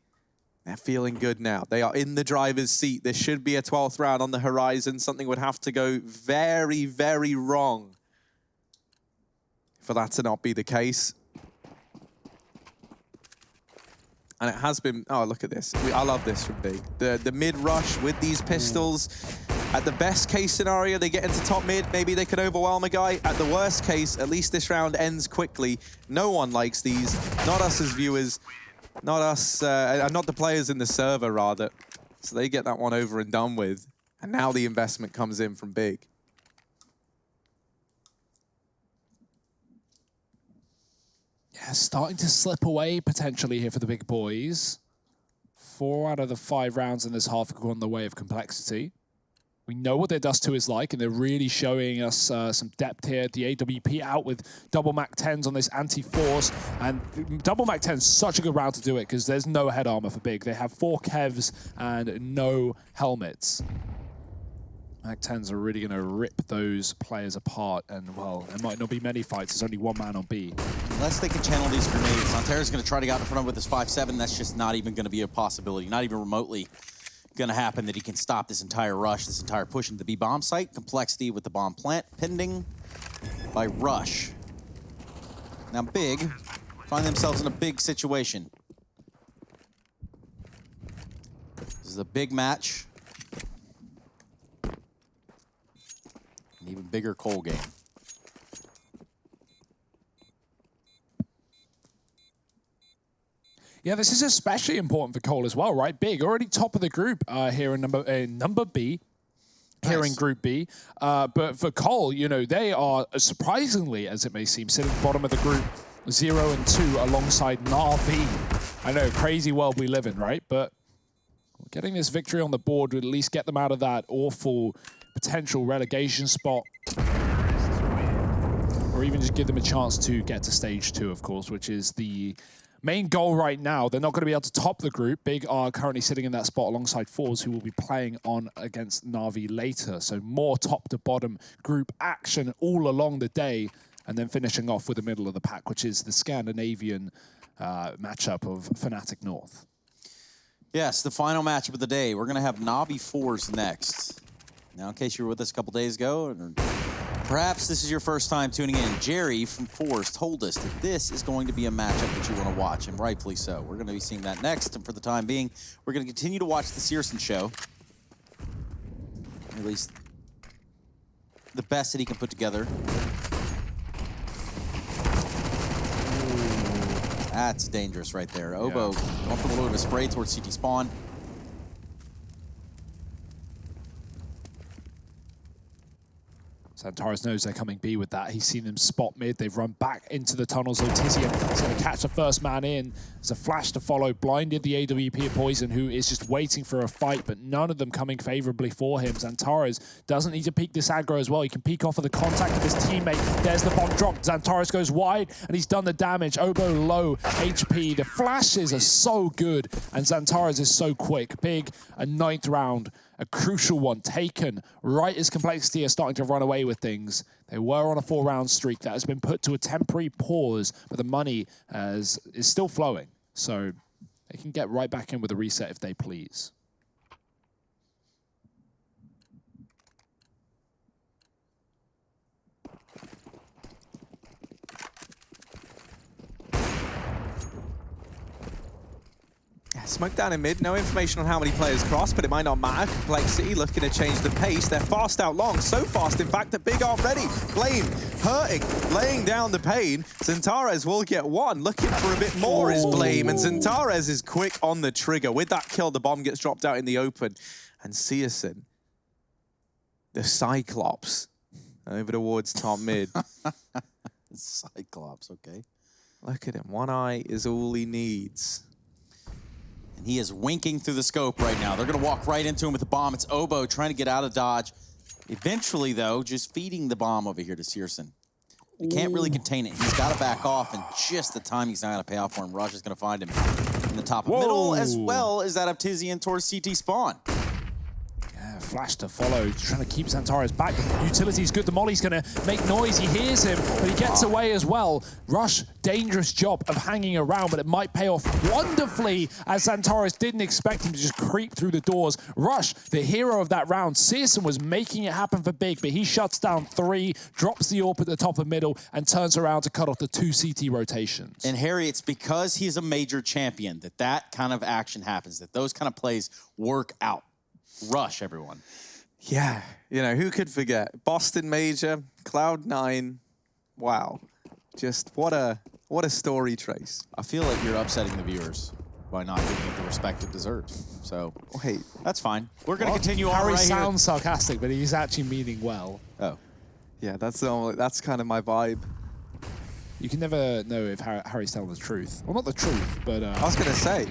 they're feeling good now. They are in the driver's seat. There should be a 12th round on the horizon. Something would have to go very, very wrong for that to not be the case. And it has been, oh, look at this. I love this from Big. The mid-rush with these pistols. At the best case scenario, they get into top mid. Maybe they could overwhelm a guy. At the worst case, at least this round ends quickly. No one likes these, not us as viewers. Not us, not the players in the server, rather. So they get that one over and done with. And now the investment comes in from Big. Yeah, starting to slip away potentially here for the big boys. 4 out of the 5 rounds in this half have gone the way of complexity. We know what their Dust2 is like, and they're really showing us some depth here. The AWP out with double Mac 10s on this anti-force, and double Mac 10 is such a good round to do it because there's no head armor for Big. They have 4 Kevs and no helmets. Mac 10s are really going to rip those players apart, and well, there might not be many fights. There's only 1 man on B. Unless they can channel these grenades, Ontario's going to try to get out in front of with his 5-7. That's just not even going to be a possibility, not even remotely going to happen that he can stop this entire rush, this entire push into the B bomb site. Complexity with the bomb plant pending by Rush. Now Big find themselves in a big situation. This is a big match. An even bigger Cole game. Yeah, this is especially important for Cole as well, right? Big, already top of the group here in number B, here in Group B. But for Cole, you know, they are surprisingly, as it may seem, sitting at the bottom of the group, 0 and 2 alongside Na'Vi. I know, crazy world we live in, right? But getting this victory on the board would at least get them out of that awful potential relegation spot. Or even just give them a chance to get to stage 2, of course, which is the main goal right now. They're not going to be able to top the group. Big are currently sitting in that spot alongside Fours, who will be playing on against Na'Vi later. So more top to bottom group action all along the day, and then finishing off with the middle of the pack, which is the Scandinavian matchup of Fnatic North. Yes, the final matchup of the day. We're going to have Na'Vi Fours next. Now, in case you were with us a couple days ago, or perhaps this is your first time tuning in, Jerry from Fours told us that this is going to be a matchup that you want to watch, and rightfully so. We're going to be seeing that next, and for the time being, we're going to continue to watch the Searson show. At least the best that he can put together. Ooh, that's dangerous right there. Oboe going for a little bit of a spray towards CT spawn. Xantares knows they're coming B with that. He's seen them spot mid. They've run back into the tunnels. Otizian is going to catch the first man in. There's a flash to follow. Blinded the AWP of Poison, who is just waiting for a fight, but none of them coming favorably for him. Xantares doesn't need to peek this aggro as well. He can peek off of the contact of his teammate. There's the bomb drop. Xantares goes wide, and he's done the damage. Oboe low HP. The flashes are so good, and Xantares is so quick. Big, a 9th round. A crucial one taken right as Complexity are starting to run away with things. They were on a 4-round streak that has been put to a temporary pause, but the money is still flowing. So they can get right back in with a reset if they please. Smoke down in mid, no information on how many players cross, but it might not matter. Complexity looking to change the pace. They're fast out long, so fast, in fact, that Big aren't ready. Blame hurting, laying down the pain. Xantares will get one. Looking for a bit more is Blame, and Xantares is quick on the trigger. With that kill, the bomb gets dropped out in the open. And Searson, the Cyclops, over towards top mid. Cyclops, okay. Look at him, 1 eye is all he needs. And he is winking through the scope right now. They're going to walk right into him with the bomb. It's Oboe trying to get out of dodge. Eventually, though, just feeding the bomb over here to Searson. He can't really contain it. He's got to back off, and just the timing's not going to pay off for him. Rush is going to find him in the top of middle, as well as that of Tizian towards CT spawn. Yeah, flash to follow, trying to keep Xantares back. Utility's good. The molly's going to make noise. He hears him, but he gets away as well. Rush, dangerous job of hanging around, but it might pay off wonderfully as Xantares didn't expect him to just creep through the doors. Rush, the hero of that round. Searson was making it happen for Big, but he shuts down 3, drops the AWP at the top of middle, and turns around to cut off the 2 CT rotations. And Harry, it's because he's a major champion that kind of action happens, that those kind of plays work out. Rush, everyone. Yeah, you know, who could forget? Boston Major, Cloud9. Wow. Just what a story, Trace. I feel like you're upsetting the viewers. by not giving it the respect it deserves. So Wait, that's fine. We're going to continue on Harry right sounds sarcastic, but he's actually meaning well. here. Oh. yeah, that's kind of my vibe. You can never know if Harry's telling the truth. Well, not the truth, but I was gonna say,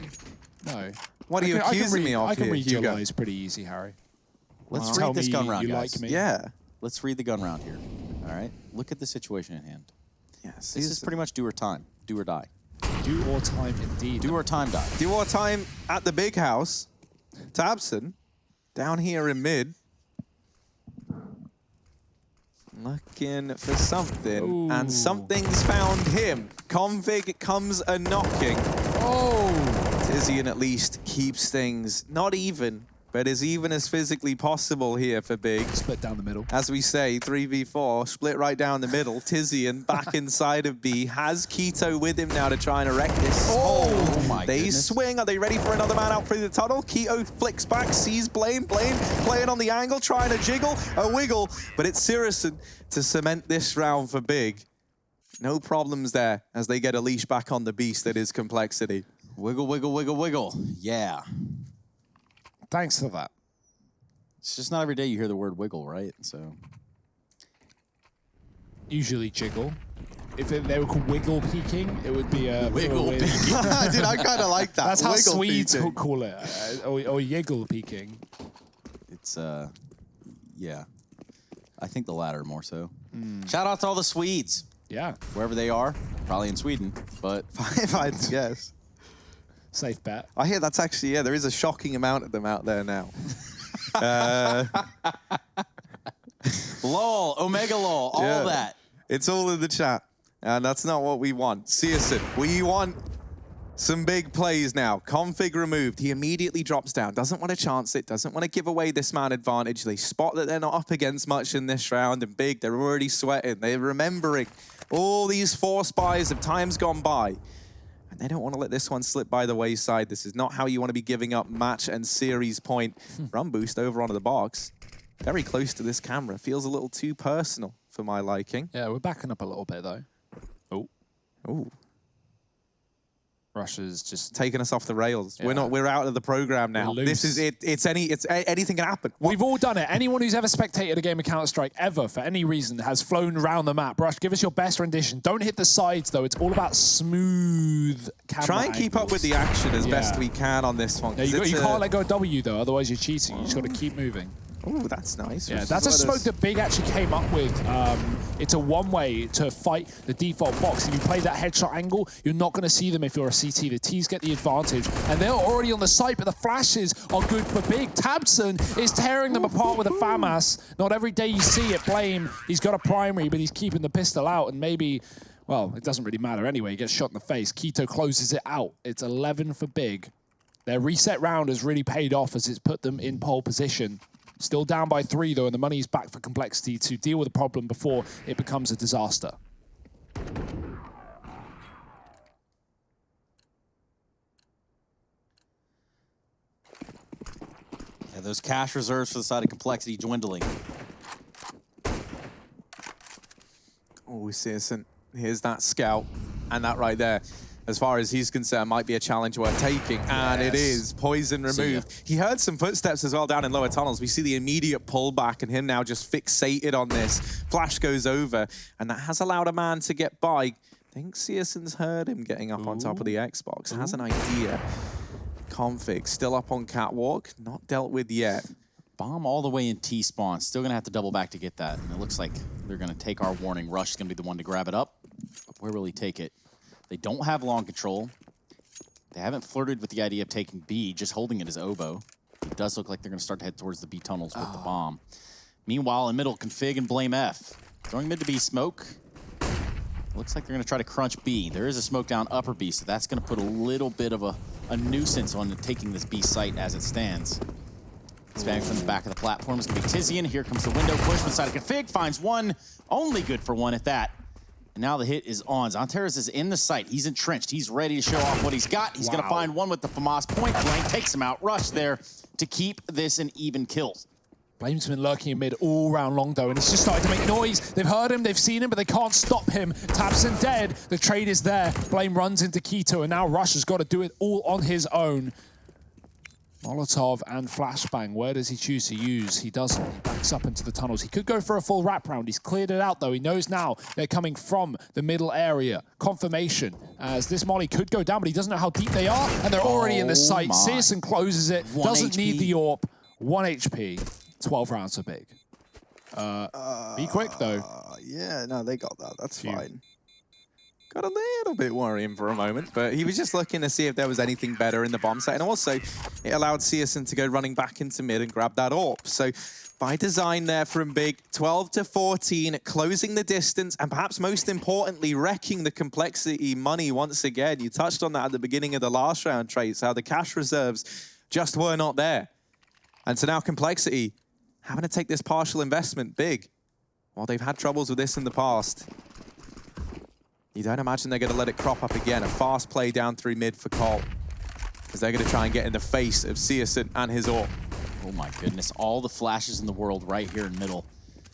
no. what are you accusing me of I can here, read your Hugo? lies pretty easy, Harry. Let's Tell read this me gun round, you guys. like me. Yeah. Let's read the gun round here. All right? Look at the situation at hand. Yes. This is pretty much do or time. Do or die. Do or time indeed. Do or time die. Do our time at the big house. Tabson, down here in mid. Looking for something, and something's found him. Config comes a knocking. Oh! Tizian at least keeps things not even, but as even as physically possible here for Big. Split down the middle. As we say, 3v4, split right down the middle. Tizian back inside of B, has Keto with him now to try and erect this. Oh my They goodness. swing. Are they ready for another man out through the tunnel? Keto flicks back, sees Blame. Blame playing on the angle, trying to jiggle, a wiggle, but it's Sirison to cement this round for Big. No problems there as they get a leash back on the beast that is Complexity. Wiggle, wiggle, wiggle, wiggle. Yeah. Thanks for that. It's just not every day you hear the word wiggle, right? So Usually jiggle. If they were called wiggle peeking, it would be a Wiggle peeking. Dude, I kind of like that. That's how Wiggle Swedes peeking. call it, or yiggle peeking. it's, yeah. I think the latter more so. Shout out to all the Swedes, Yeah, wherever they are. Probably in Sweden, but If I had to guess. safe bet. I hear that's actually, yeah, there is a shocking amount of them out there now. lol, Omega lol, all Yeah. that. It's all in the chat. And that's not what we want. Searson, we want some big plays now. Config removed. He immediately drops down. Doesn't want to chance it. Doesn't want to give away this man advantage. They spot that they're not up against much in this round. And Big, they're already sweating. They're remembering all these 4 spies of times gone by. And they don't want to let this one slip by the wayside. This is not how you want to be giving up match and series point. Run boost over onto the box. Very close to this camera. Feels a little too personal for my liking. Yeah, we're backing up a little bit though. Oh, Ooh. Russia's just. Taking us off the rails. Yeah. We're out of the program now. We're This is loose. it. Anything can happen. We've all done it. Anyone who's ever spectated a game of Counter-Strike ever, for any reason, has flown around the map. Rush, give us your best rendition. Don't hit the sides, though. It's all about smooth camera Try and keep up with the action as best Yeah. we can on this one. Yeah, you can't let go of W, though. Otherwise, you're cheating. You just got to keep moving. Oh, that's nice. Yeah, Which that's a is what smoke that Big actually came up with. It's a one-way to fight the default box. If you play that headshot angle, you're not going to see them if you're a CT. The T's get the advantage. And they're already on the site, but the flashes are good for Big. Tabson is tearing them apart with a FAMAS. Not every day you see it. Blame, he's got a primary, but he's keeping the pistol out. And maybe, well, it doesn't really matter anyway. He gets shot in the face. Keto closes it out. It's 11 for Big. Their reset round has really paid off as it's put them in pole position. Still down by 3, though, and the money's back for Complexity to deal with the problem before it becomes a disaster. Yeah, those cash reserves for the side of Complexity dwindling. Oh, Searson. Here's that scout. And that right there, as far as he's concerned, might be a challenge worth taking. And it is. Poison See ya. removed. He heard some footsteps as well down in lower tunnels. We see the immediate pullback and him now just fixated on this. Flash goes over, and that has allowed a man to get by. I think Searson's heard him getting up on top of the Xbox. Has an idea. Config still up on catwalk. Not dealt with yet. Bomb all the way in T-spawn. Still going to have to double back to get that. And it looks like they're going to take our warning. Rush is going to be the one to grab it up. But where will he take it? They don't have long control. They haven't flirted with the idea of taking B, just holding it as oboe. It does look like they're going to start to head towards the B tunnels with the bomb. Meanwhile, in middle, Config and Blame F. Throwing mid to B smoke. Looks like they're going to try to crunch B. There is a smoke down upper B, so that's going to put a little bit of a nuisance on taking this B site as it stands. Spamming from the back of the platform is going to be Tizian. Here comes the window push from the side of Config. Finds one. Only good for one at that. And now the hit is on. Zonteras is in the site. He's entrenched. He's ready to show off what he's got. He's going to find one with the FAMAS point blank. Takes him out. Rush there to keep this in even kills. Blame's been lurking in mid all round long though, and he's just starting to make noise. They've heard him, they've seen him, but they can't stop him. tabseN dead, the trade is there. Blame runs into Keto, and now Rush has got to do it all on his own. Molotov and Flashbang, where does he choose to use? He doesn't, he backs up into the tunnels. He could go for a full wrap round. He's cleared it out though. He knows now they're coming from the middle area. Confirmation, as this molly could go down, but he doesn't know how deep they are, and they're already in the site. CSGO closes it, doesn't need the AWP. 1 HP, 12 rounds for Big. Be quick though. Yeah, no, they got that. That's fine. Got a little bit worrying for a moment, but he was just looking to see if there was anything better in the bomb site. And also, it allowed CSGO to go running back into mid and grab that AWP. So by design there from Big, 12 to 14, closing the distance, and perhaps most importantly, wrecking the complexity money once again. You touched on that at the beginning of the last round, Trace, how the cash reserves just were not there. And so now complexity having to take this partial investment Big. While they've had troubles with this in the past, you don't imagine they're going to let it crop up again. A fast play down through mid for Cole, because they're going to try and get in the face of CSGO and his AWP. Oh my goodness, all the flashes in the world right here in middle.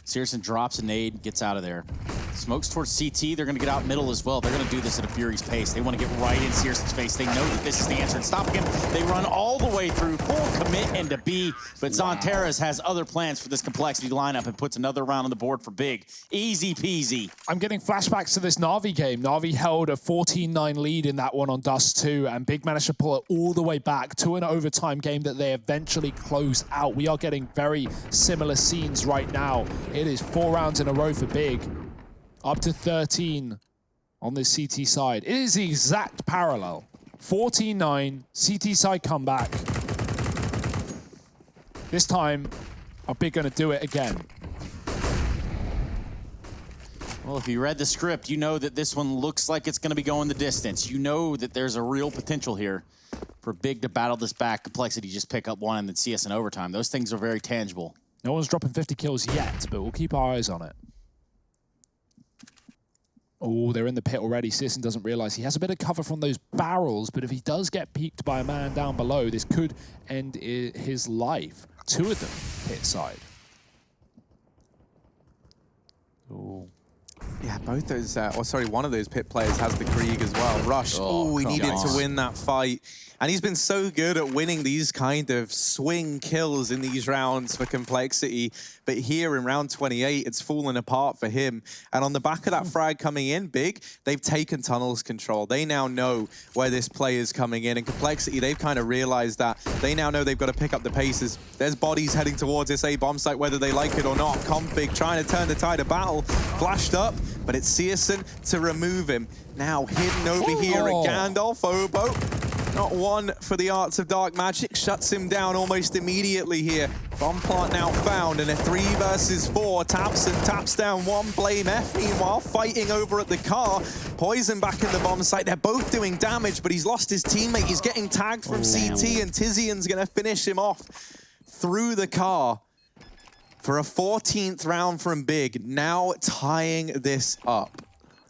CSGO drops a nade, gets out of there. Smokes towards CT, they're gonna get out middle as well. They're gonna do this at a Fury's pace. They wanna get right in CSGO's face. They know that this is the answer in stopping him. They run all the way through, full commit into B, but Zonteras has other plans for this complexity lineup and puts another round on the board for Big. Easy peasy. I'm getting flashbacks to this Na'Vi game. Na'Vi held a 14-9 lead in that one on Dust2, and Big managed to pull it all the way back to an overtime game that they eventually closed out. We are getting very similar scenes right now. It is 4 rounds in a row for Big. Up to 13 on this CT side. It is the exact parallel. 14-9, CT side comeback. This time, are Big gonna do it again? Well, if you read the script, you know that this one looks like it's gonna be going the distance. You know that there's a real potential here for Big to battle this back. Complexity just pick up one and then CS in overtime. Those things are very tangible. No one's dropping 50 kills yet, but we'll keep our eyes on it. Oh, they're in the pit already. CSGO doesn't realize he has a bit of cover from those barrels, but if he does get peeked by a man down below, this could end his life. 2 of them pit side. Oh. Yeah, both those, one of those pit players has the Krieg as well. Rush, he needed to win that fight. And he's been so good at winning these kind of swing kills in these rounds for complexity. But here in round 28, it's fallen apart for him. And on the back of that frag coming in, Big, they've taken tunnels control. They now know where this play is coming in. And complexity, they've kind of realized that. They now know they've got to pick up the paces. There's bodies heading towards this A bomb site, whether they like it or not. Config trying to turn the tide of battle. Flashed up, but it's CSGO to remove him. Now hidden over here at Gandalf, Obo. Not one for the arts of dark magic. Shuts him down almost immediately here. Bomb plant now found in a 3 versus 4. tabseN taps down one. Blame F meanwhile fighting over at the car. Poison back in the bomb site. They're both doing damage, but he's lost his teammate. He's getting tagged from CT, and Tizian's gonna finish him off through the car for a 14th round from Big. Now tying this up.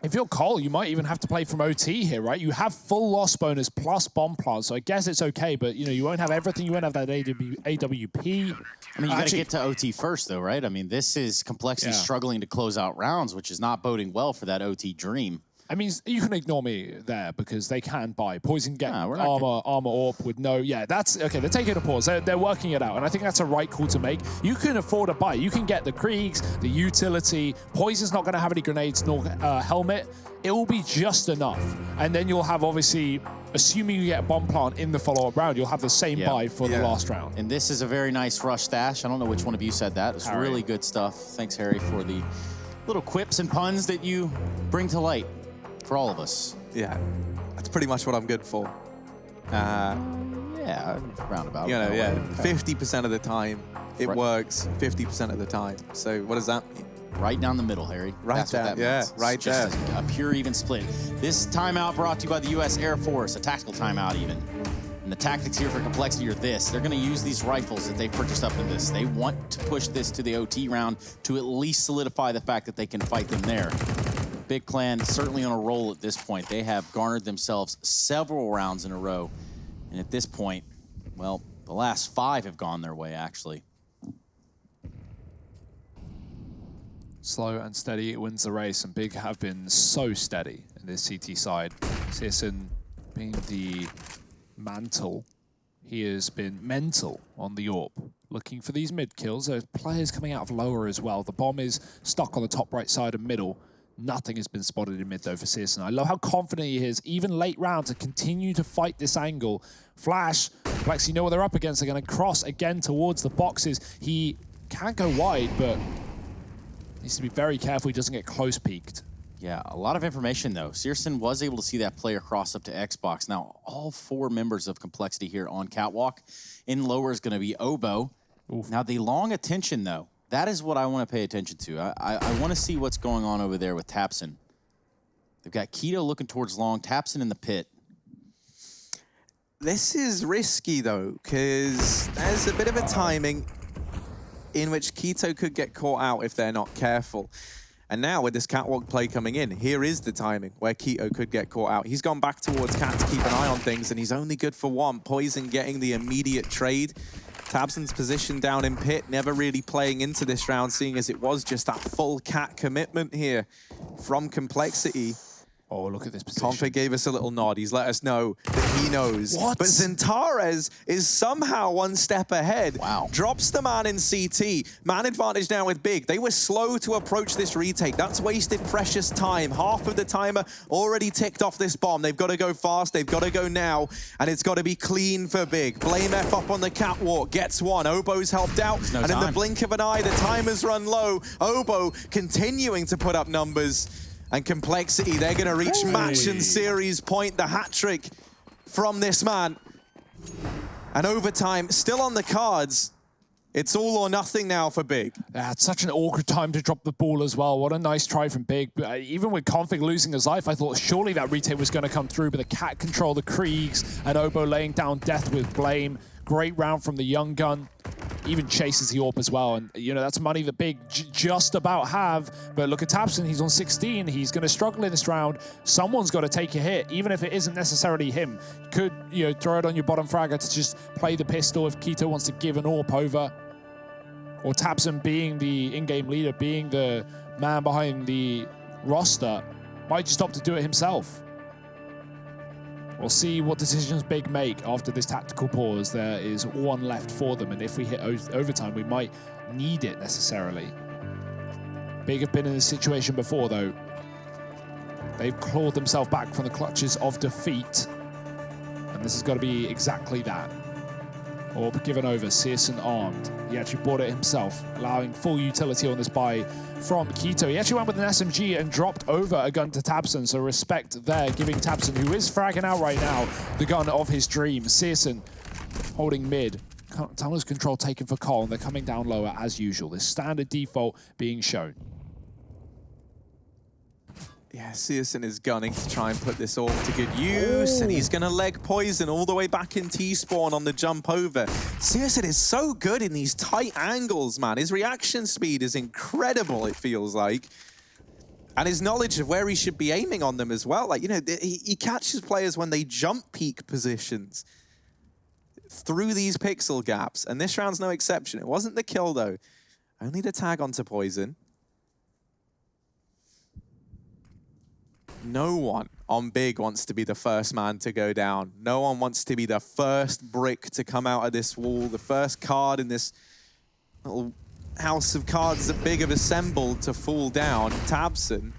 If you're Cole, you might even have to play from OT here, right? You have full loss bonus plus bomb plant, so I guess it's okay, but you won't have everything. You won't have that AWP. I mean, you gotta get to OT first though, right? I mean, this is complexity struggling to close out rounds, which is not boding well for that OT dream. I mean, you can ignore me there because they can buy. Poison get armor AWP with no... Yeah, that's... Okay, they're taking a pause. They're working it out, and I think that's a right call to make. You can afford a buy. You can get the Kriegs, the utility. Poison's not going to have any grenades nor helmet. It will be just enough. And then you'll have, obviously, assuming you get a bomb plant in the follow-up round, you'll have the same buy for the last round. And this is a very nice rush stash. I don't know which one of you said that. It's really good stuff. Thanks, Harry, for the little quips and puns that you bring to light. For all of us. Yeah, that's pretty much what I'm good for. Yeah, roundabout. 50% of the time it works, 50% of the time. So what does that mean? Right down the middle, Harry. That's what that means. Right there. Just a pure even split. This timeout brought to you by the U.S. Air Force, a tactical timeout even. And the tactics here for complexity are this. They're going to use these rifles that they've purchased up in this. They want to push this to the OT round to at least solidify the fact that they can fight them there. Big Clan certainly on a roll at this point. They have garnered themselves several rounds in a row. And at this point, well, the last 5 have gone their way, actually. Slow and steady wins the race, and Big have been so steady in this CT side. CSN being the mantle, he has been mental on the AWP, looking for these mid kills. There's players coming out of lower as well. The bomb is stuck on the top right side and middle. Nothing has been spotted in mid though for CSN. I love how confident he is, even late round, to continue to fight this angle. Flash, Flex, you know what they're up against. They're going to cross again towards the boxes. He can't go wide, but needs to be very careful he doesn't get close peeked. Yeah, a lot of information though. Searson was able to see that player cross up to Xbox. Now, all 4 members of Complexity here on Catwalk. In lower is going to be Obo. Oof. Now, the long attention though, that is what I want to pay attention to. I want to see what's going on over there with Tapson. They've got Keto looking towards long, Tapson in the pit. This is risky though, because there's a bit of a timing in which Keto could get caught out if they're not careful. And now with this catwalk play coming in, here is the timing where Keto could get caught out. He's gone back towards Cat to keep an eye on things, and he's only good for 1. Poison getting the immediate trade. Tabson's position down in pit, never really playing into this round, seeing as it was just that full Cat commitment here from Complexity. Oh, look at this position. Config gave us a little nod. He's let us know that he knows. What? But Zentares is somehow 1 step ahead. Wow. Drops the man in CT. Man advantage now with Big. They were slow to approach this retake. That's wasted precious time. Half of the timer already ticked off this bomb. They've got to go fast. They've got to go now. And it's got to be clean for Big. Blame F up on the catwalk. Gets 1. Obo's helped out. No and time. in the blink of an eye, the timer's run low. Obo continuing to put up numbers. And Complexity, they're going to reach match and series point. The hat trick from this man. And overtime still on the cards. It's all or nothing now for Big. It's such an awkward time to drop the ball as well. What a nice try from Big. But even with Config losing his life, I thought surely that retake was going to come through. But the Cat control, the Kriegs, and Obo laying down death with Blame. Great round from the young gun. Even chases the AWP as well. And, you know, that's money that Big just about have. But look at Tapson, he's on 16. He's going to struggle in this round. Someone's got to take a hit, even if it isn't necessarily him. Could, you know, throw it on your bottom fragger to just play the pistol if Keto wants to give an AWP over. Or Tapson being the in-game leader, being the man behind the roster, might just opt to do it himself. We'll see what decisions Big make after this tactical pause. There is 1 left for them, and if we hit overtime, we might need it necessarily. Big have been in this situation before, though. They've clawed themselves back from the clutches of defeat, and this has got to be exactly that. Or given over, Searson armed. He actually bought it himself, allowing full utility on this buy from Keto. He actually went with an SMG and dropped over a gun to Tapson, so respect there, giving Tapson, who is fragging out right now, the gun of his dreams. Searson holding mid. Tunnel's control taken for Cole, and they're coming down lower as usual. This standard default being shown. Yeah, Searson is gunning to try and put this all to good use, and he's going to leg Poison all the way back in T-spawn on the jump over. Searson is so good in these tight angles, man. His reaction speed is incredible, it feels like. And his knowledge of where he should be aiming on them as well. Like, you know, he catches players when they jump peak positions through these pixel gaps, and this round's no exception. It wasn't the kill, though. Only the tag onto Poison. No one on Big wants to be the first man to go down. No one wants to be the first brick to come out of this wall, the first card in this little house of cards that Big have assembled to fall down. Tabson.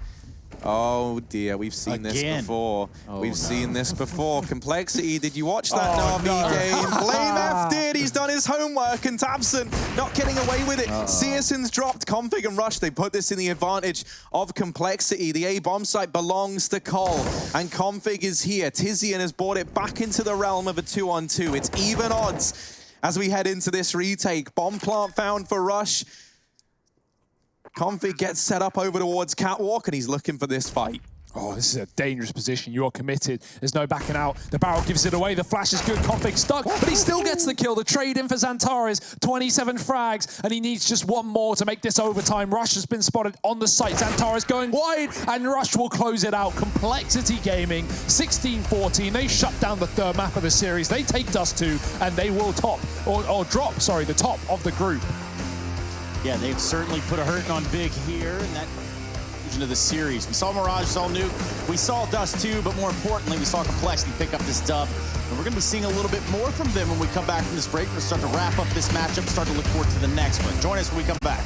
Oh dear, we've seen this before. We've seen this before. Complexity, did you watch that Na'Vi game? Blame F did, he's done his homework, and Tabson not getting away with it. Searson's dropped Config and Rush. They put this in the advantage of Complexity. The A bomb site belongs to Cole, and Config is here. Tizian has brought it back into the realm of a 2-on-2. It's even odds as we head into this retake. Bomb plant found for Rush. Config gets set up over towards Catwalk, and he's looking for this fight. Oh, this is a dangerous position. You are committed. There's no backing out. The barrel gives it away. The flash is good. Config stuck, but he still gets the kill. The trade in for Zantares. 27 frags, and he needs just 1 more to make this overtime. Rush has been spotted on the site. Zantares going wide, and Rush will close it out. Complexity Gaming, 16-14. They shut down the 3rd map of the series. They take Dust2, and they will drop the top of the group. Yeah, they've certainly put a hurting on Big here in that version of the series. We saw Mirage, saw Nuke, we saw Dust2, but more importantly, we saw Complexity pick up this dub. And we're going to be seeing a little bit more from them when we come back from this break. We're going to start to wrap up this matchup, start to look forward to the next one. Join us when we come back.